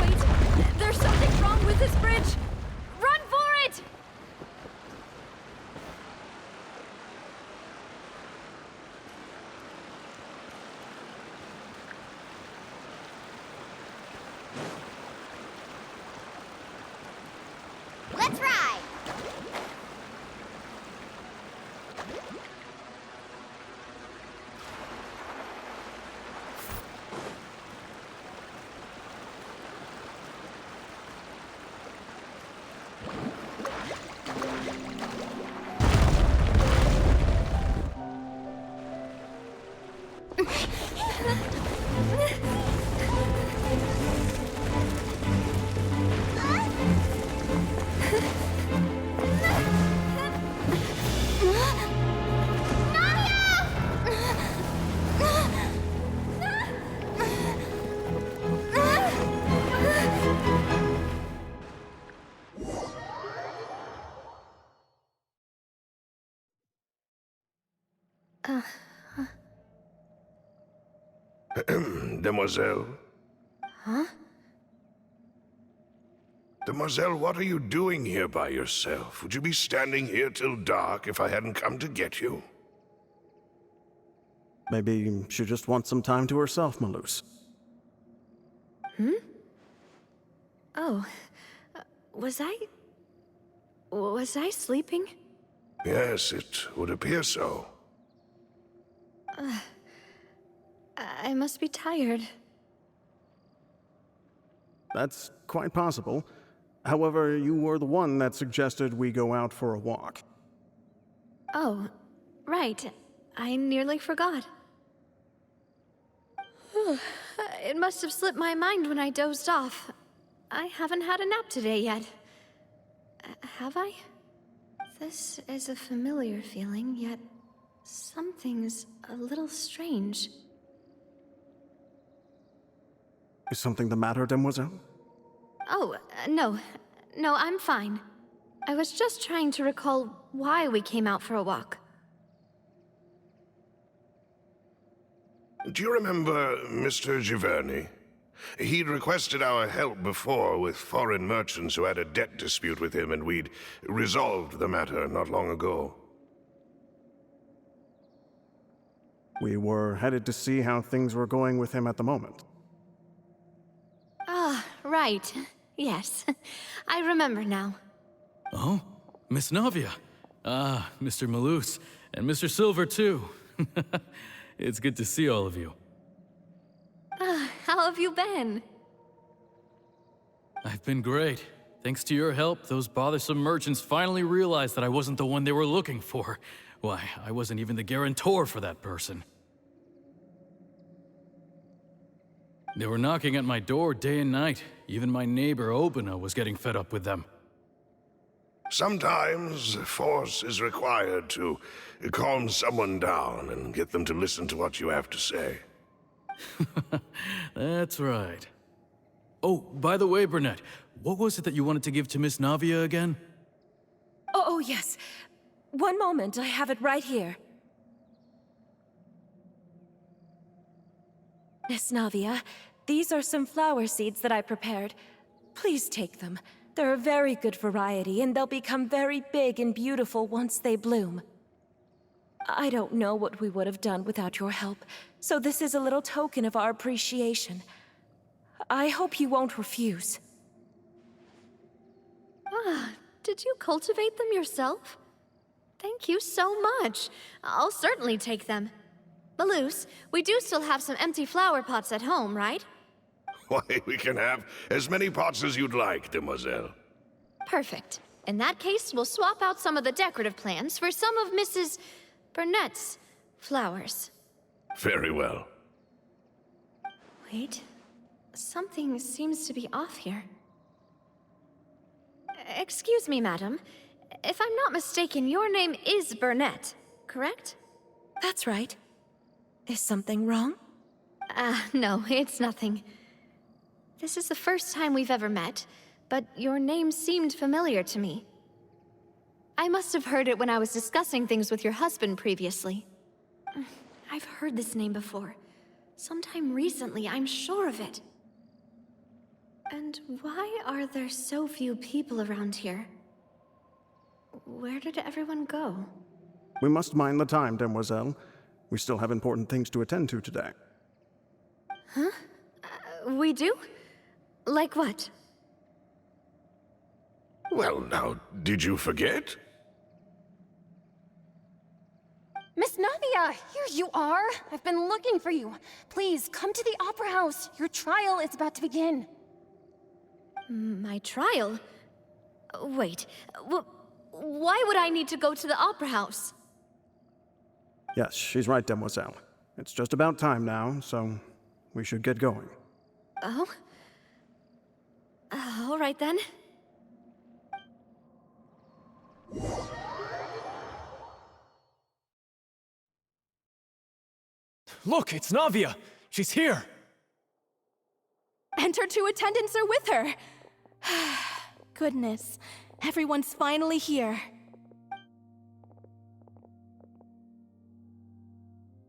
Wait, there's something wrong with this bridge! Run for it! Let's ride! Demoiselle? Huh? Demoiselle, what are you doing here by yourself? Would you be standing here till dark if I hadn't come to get you? Maybe she just wants some time to herself, Malus. Hmm? Oh. Was I sleeping? Yes, it would appear so. I must be tired. That's quite possible. However, you were the one that suggested we go out for a walk. Oh, right. I nearly forgot. It must have slipped my mind when I dozed off. I haven't had a nap today yet. Have I? This is a familiar feeling, yet something's a little strange. Is something the matter, Demoiselle? Oh, no. No, I'm fine. I was just trying to recall why we came out for a walk. Do you remember Mr. Giverny? He'd requested our help before with foreign merchants who had a debt dispute with him, and we'd resolved the matter not long ago. We were headed to see how things were going with him at the moment. Ah, right. Yes. I remember now. Oh, Miss Navia. Ah, Mr. Malus, and Mr. Silver, too. It's good to see all of you. Ah, have you been? I've been great. Thanks to your help, those bothersome merchants finally realized that I wasn't the one they were looking for. Why, I wasn't even the guarantor for that person. They were knocking at my door day and night. Even my neighbor Obina was getting fed up with them. Sometimes force is required to calm someone down and get them to listen to what you have to say. That's right. Oh, by the way, Burnett, what was it that you wanted to give to Miss Navia again? Oh, yes. One moment, I have it right here. Miss Navia, these are some flower seeds that I prepared. Please take them. They're a very good variety, and they'll become very big and beautiful once they bloom. I don't know what we would have done without your help, so this is a little token of our appreciation. I hope you won't refuse. Ah, did you cultivate them yourself? Thank you so much. I'll certainly take them. Malus, we do still have some empty flower pots at home, right? Why, we can have as many pots as you'd like, demoiselle. Perfect. In that case, we'll swap out some of the decorative plants for some of Mrs. Burnett's flowers. Very well. Wait. Something seems to be off here. Excuse me, madam. If I'm not mistaken, your name is Burnett, correct? That's right. Is something wrong? No, it's nothing. This is the first time we've ever met, but your name seemed familiar to me. I must have heard it when I was discussing things with your husband previously. I've heard this name before. Sometime recently, I'm sure of it. And why are there so few people around here? Where did everyone go? We must mind the time, demoiselle. We still have important things to attend to today. Huh? We do? Like what? Well, now, did you forget? Miss Navia, here you are. I've been looking for you. Please, come to the Opera House. Your trial is about to begin. My trial? Wait, why would I need to go to the Opera House? Yes, she's right, demoiselle. It's just about time now, so we should get going. Oh? All right then. Look, it's Navia! She's here! And her two attendants are with her! Goodness, everyone's finally here.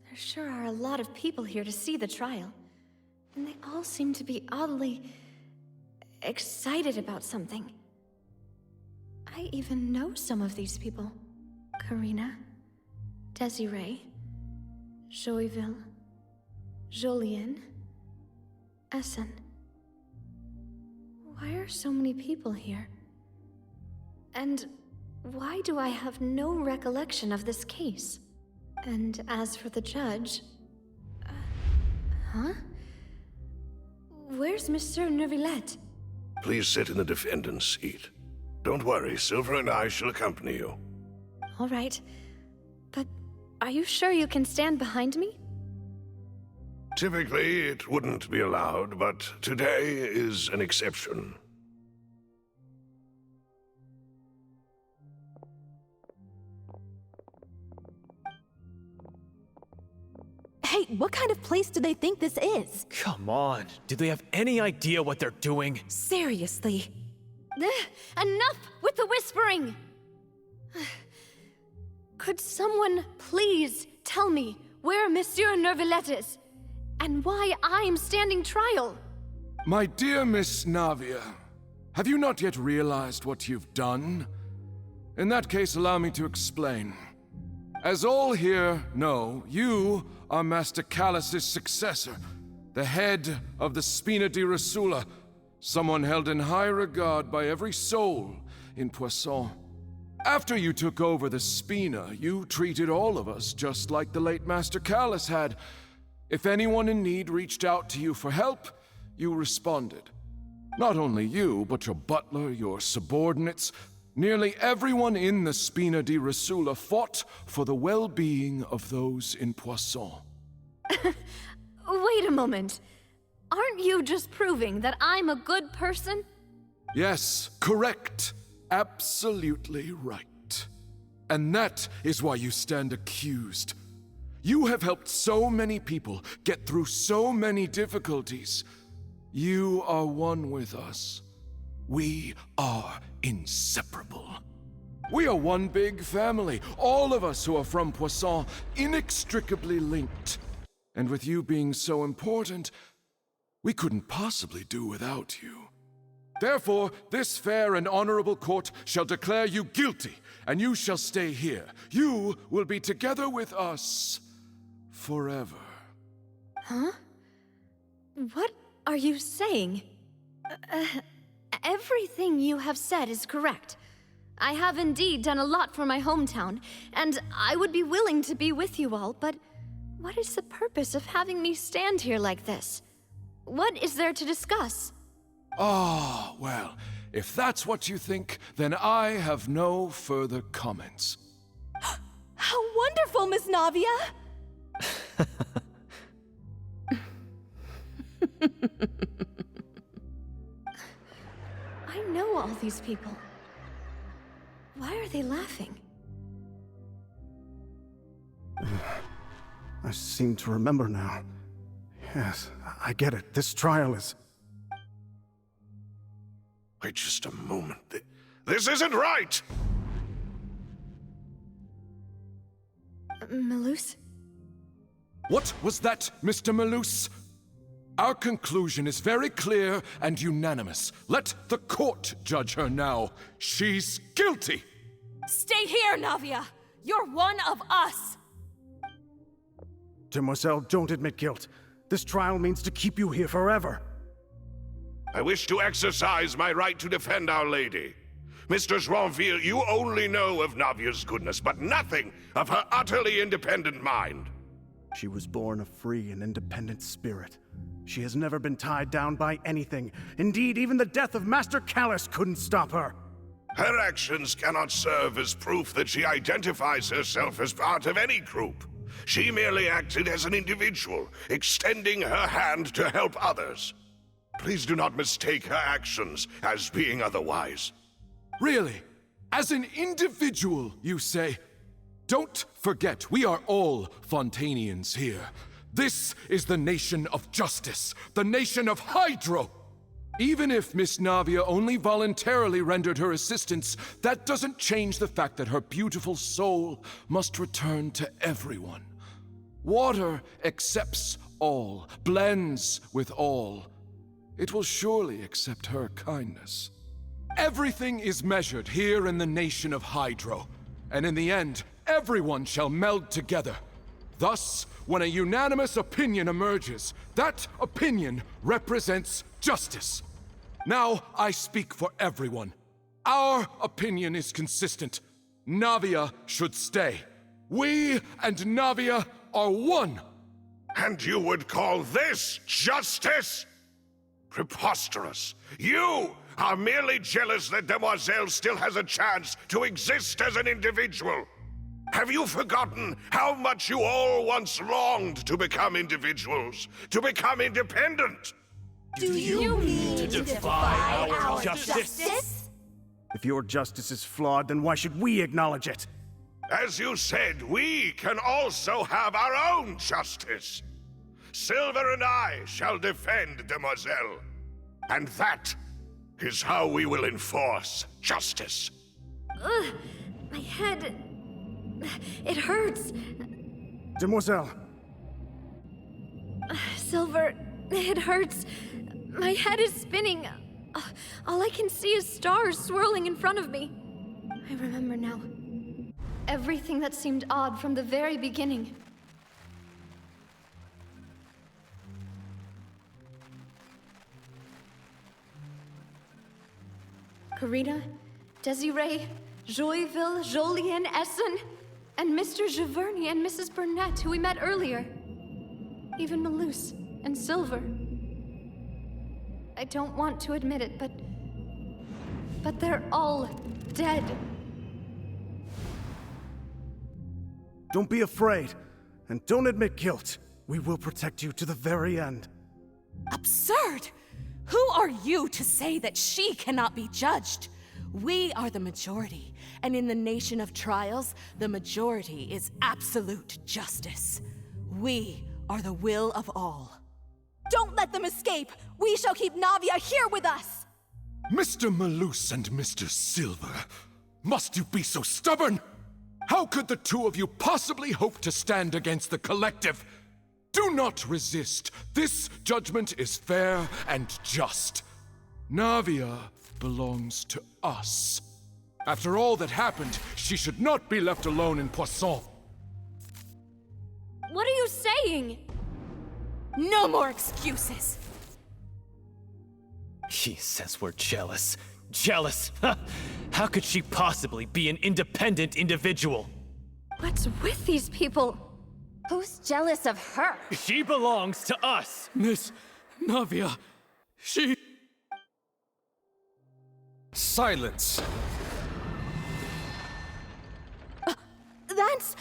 There sure are a lot of people here to see the trial. And they all seem to be oddly excited about something. I even know some of these people. Karina, Desiree, Joyville, Julien, Essen. Why are so many people here? And why do I have no recollection of this case? And as for the judge... huh? Where's Monsieur Neuvillette? Please sit in the defendant's seat. Don't worry, Silver and I shall accompany you. All right. But are you sure you can stand behind me? Typically, it wouldn't be allowed, but today is an exception. Hey, what kind of place do they think this is? Come on, do they have any idea what they're doing? Seriously. Enough with the whispering! Could someone please tell me where Monsieur Neuvillette is? And why I'm standing trial? My dear Miss Navia, have you not yet realized what you've done? In that case, allow me to explain. As all here know, you are Master Callus's successor, the head of the Spina di Rosula, someone held in high regard by every soul in Poisson. After you took over the Spina, you treated all of us just like the late Master Callus had. If anyone in need reached out to you for help, you responded. Not only you, but your butler, your subordinates, nearly everyone in the Spina di Rasula fought for the well-being of those in Poisson. Wait a moment. Aren't you just proving that I'm a good person? Yes, correct. Absolutely right. And that is why you stand accused. You have helped so many people get through so many difficulties. You are one with us. We are inseparable. We are one big family, all of us who are from Poisson, inextricably linked. And with you being so important, we couldn't possibly do without you. Therefore, this fair and honorable court shall declare you guilty, and you shall stay here. You will be together with us forever. Huh? What are you saying? Everything you have said is correct. I have indeed done a lot for my hometown, and I would be willing to be with you all, but what is the purpose of having me stand here like this? What is there to discuss? Ah, well, if that's what you think, then I have no further comments. How wonderful, Miss Navia! I know all these people. Why are they laughing? I seem to remember now. Yes, I get it. This trial is... Wait just a moment. This isn't right! Malus? What was that, Mr. Malus? Our conclusion is very clear and unanimous. Let the court judge her now. She's guilty! Stay here, Navia! You're one of us! Demoiselle, don't admit guilt. This trial means to keep you here forever. I wish to exercise my right to defend Our Lady. Mr. Joinville, you only know of Navia's goodness, but nothing of her utterly independent mind. She was born a free and independent spirit. She has never been tied down by anything. Indeed, even the death of Master Callus couldn't stop her. Her actions cannot serve as proof that she identifies herself as part of any group. She merely acted as an individual, extending her hand to help others. Please do not mistake her actions as being otherwise. Really? As an individual, you say? Don't forget, we are all Fontanians here. This is the nation of justice, the nation of Hydro. Even if Miss Navia only voluntarily rendered her assistance, that doesn't change the fact that her beautiful soul must return to everyone. Water accepts all, blends with all. It will surely accept her kindness. Everything is measured here in the nation of Hydro, and in the end, everyone shall meld together. Thus, when a unanimous opinion emerges, that opinion represents justice. Now I speak for everyone. Our opinion is consistent. Navia should stay. We and Navia are one. And you would call this justice? Preposterous. You are merely jealous that Demoiselle still has a chance to exist as an individual. Have you forgotten how much you all once longed to become individuals, to become independent? Do you mean to defy our justice? If your justice is flawed, then why should we acknowledge it? As you said, we can also have our own justice. Silver and I shall defend Demoiselle. And that is how we will enforce justice. Ugh, my head... It hurts. Demoiselle. Silver, it hurts. My head is spinning. All I can see is stars swirling in front of me. I remember now. Everything that seemed odd from the very beginning. Karina, Desiree, Joyville, Jolien, Essen, and Mr. Giverny and Mrs. Burnett, who we met earlier. Even Malus and Silver. I don't want to admit it, but they're all dead. Don't be afraid, and don't admit guilt. We will protect you to the very end. Absurd! Who are you to say that she cannot be judged? We are the majority, and in the nation of trials, the majority is absolute justice. We are the will of all. Don't let them escape! We shall keep Navia here with us! Mr. Malus and Mr. Silver, must you be so stubborn? How could the two of you possibly hope to stand against the collective? Do not resist. This judgment is fair and just. Navia belongs to us. After all that happened, she should not be left alone in Poisson. What are you saying? No more excuses! She says we're jealous. Jealous? How could she possibly be an independent individual? What's with these people? Who's jealous of her? She belongs to us! Miss Navia, she... Silence! That's...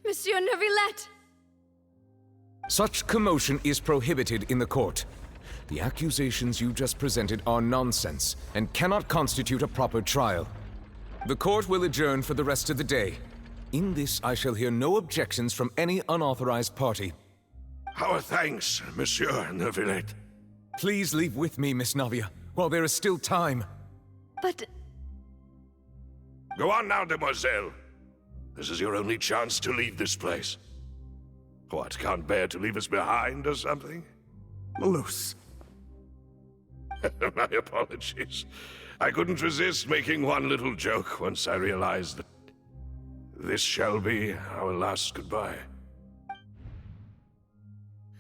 Monsieur Neuvillette! Such commotion is prohibited in the court. The accusations you just presented are nonsense and cannot constitute a proper trial. The court will adjourn for the rest of the day. In this, I shall hear no objections from any unauthorized party. Our thanks, Monsieur Neuvillette. Please leave with me, Miss Navia, while there is still time. But... Go on now, demoiselle. This is your only chance to leave this place. What, can't bear to leave us behind or something? Malus. My apologies. I couldn't resist making one little joke once I realized that this shall be our last goodbye.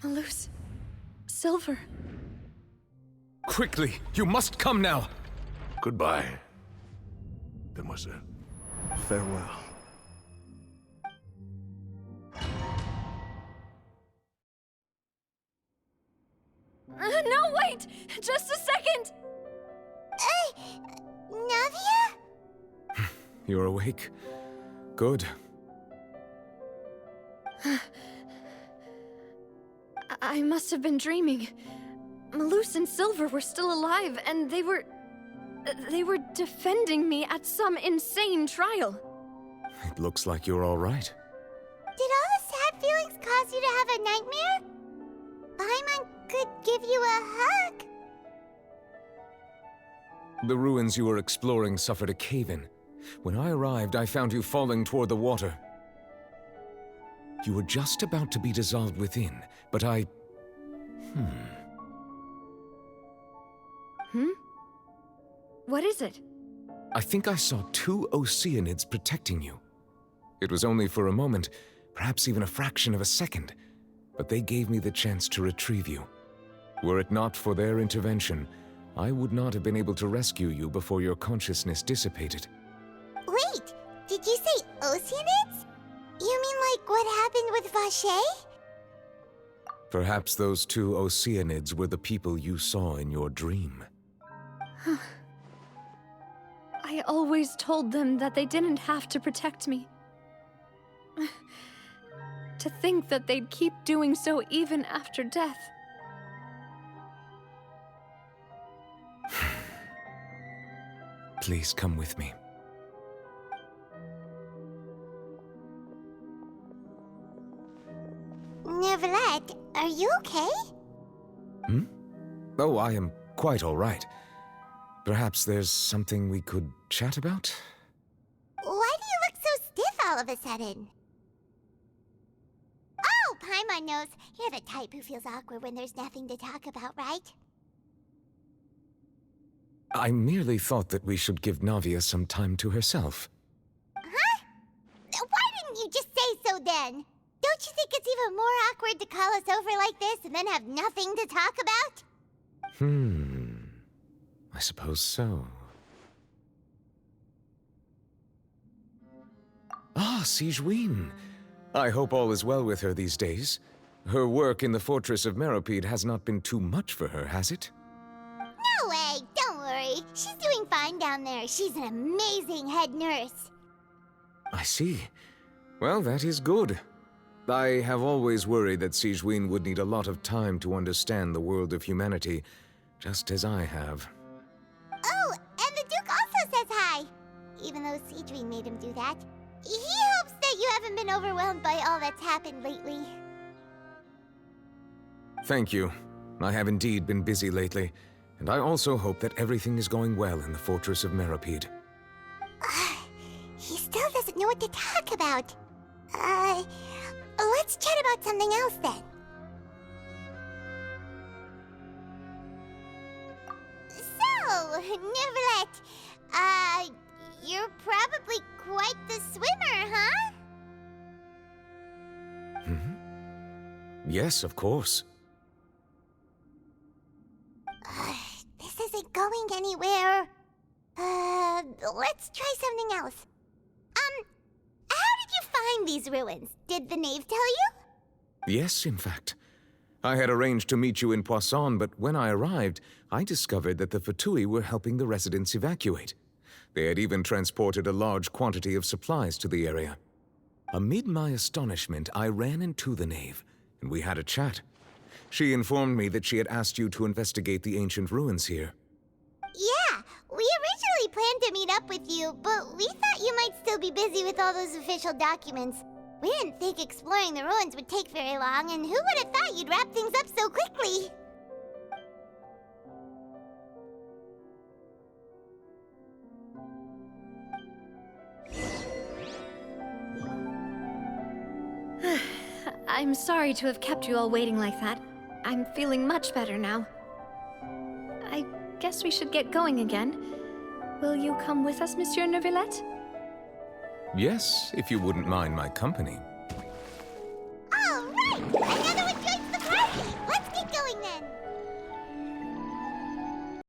Malus. Silver. Quickly, you must come now. Goodbye, demoiselle. Farewell. No, wait! Just a second! Navia? You're awake. Good. I must have been dreaming. Malus and Silver were still alive, and they were defending me at some insane trial. It looks like you're all right. Did all the sad feelings cause you to have a nightmare? Paimon could give you a hug. The ruins you were exploring suffered a cave-in. When I arrived, I found you falling toward the water. You were just about to be dissolved within, but I... What is it? I think I saw two Oceanids protecting you. It was only for a moment, perhaps even a fraction of a second, but they gave me the chance to retrieve you. Were it not for their intervention, I would not have been able to rescue you before your consciousness dissipated. Wait, did you say Oceanids? You mean like what happened with Vache? Perhaps those two Oceanids were the people you saw in your dream. I always told them that they didn't have to protect me. To think that they'd keep doing so even after death. Please come with me. Neuvillette, are you okay? Oh, I am quite all right. Perhaps there's something we could chat about? Why do you look so stiff all of a sudden? Oh, Paimon knows. You're the type who feels awkward when there's nothing to talk about, right? I merely thought that we should give Navia some time to herself. Huh? Why didn't you just say so then? Don't you think it's even more awkward to call us over like this and then have nothing to talk about? I suppose so. Ah, Sigewinne. I hope all is well with her these days. Her work in the Fortress of Meropide has not been too much for her, has it? No way! Don't worry. She's doing fine down there. She's an amazing head nurse. I see. Well, that is good. I have always worried that Sigewinne would need a lot of time to understand the world of humanity, just as I have. Oh, and the Duke also says hi! Even though Sigewinne made him do that. He hopes that you haven't been overwhelmed by all that's happened lately. Thank you. I have indeed been busy lately, and I also hope that everything is going well in the Fortress of Meropide. He still doesn't know what to talk about. Let's chat about something else then. So, Neverlet, you're probably quite the swimmer, huh? Yes, of course. This isn't going anywhere. Let's try something else. How did you find these ruins? Did the knave tell you? Yes, in fact. I had arranged to meet you in Poisson, but when I arrived, I discovered that the Fatui were helping the residents evacuate. They had even transported a large quantity of supplies to the area. Amid my astonishment, I ran into the knave, and we had a chat. She informed me that she had asked you to investigate the ancient ruins here. Yeah, we originally planned to meet up with you, but we thought you might still be busy with all those official documents. We didn't think exploring the ruins would take very long, and who would have thought you'd wrap things up so quickly? I'm sorry to have kept you all waiting like that. I'm feeling much better now. I guess we should get going again. Will you come with us, Monsieur Neuvillette? Yes, if you wouldn't mind my company.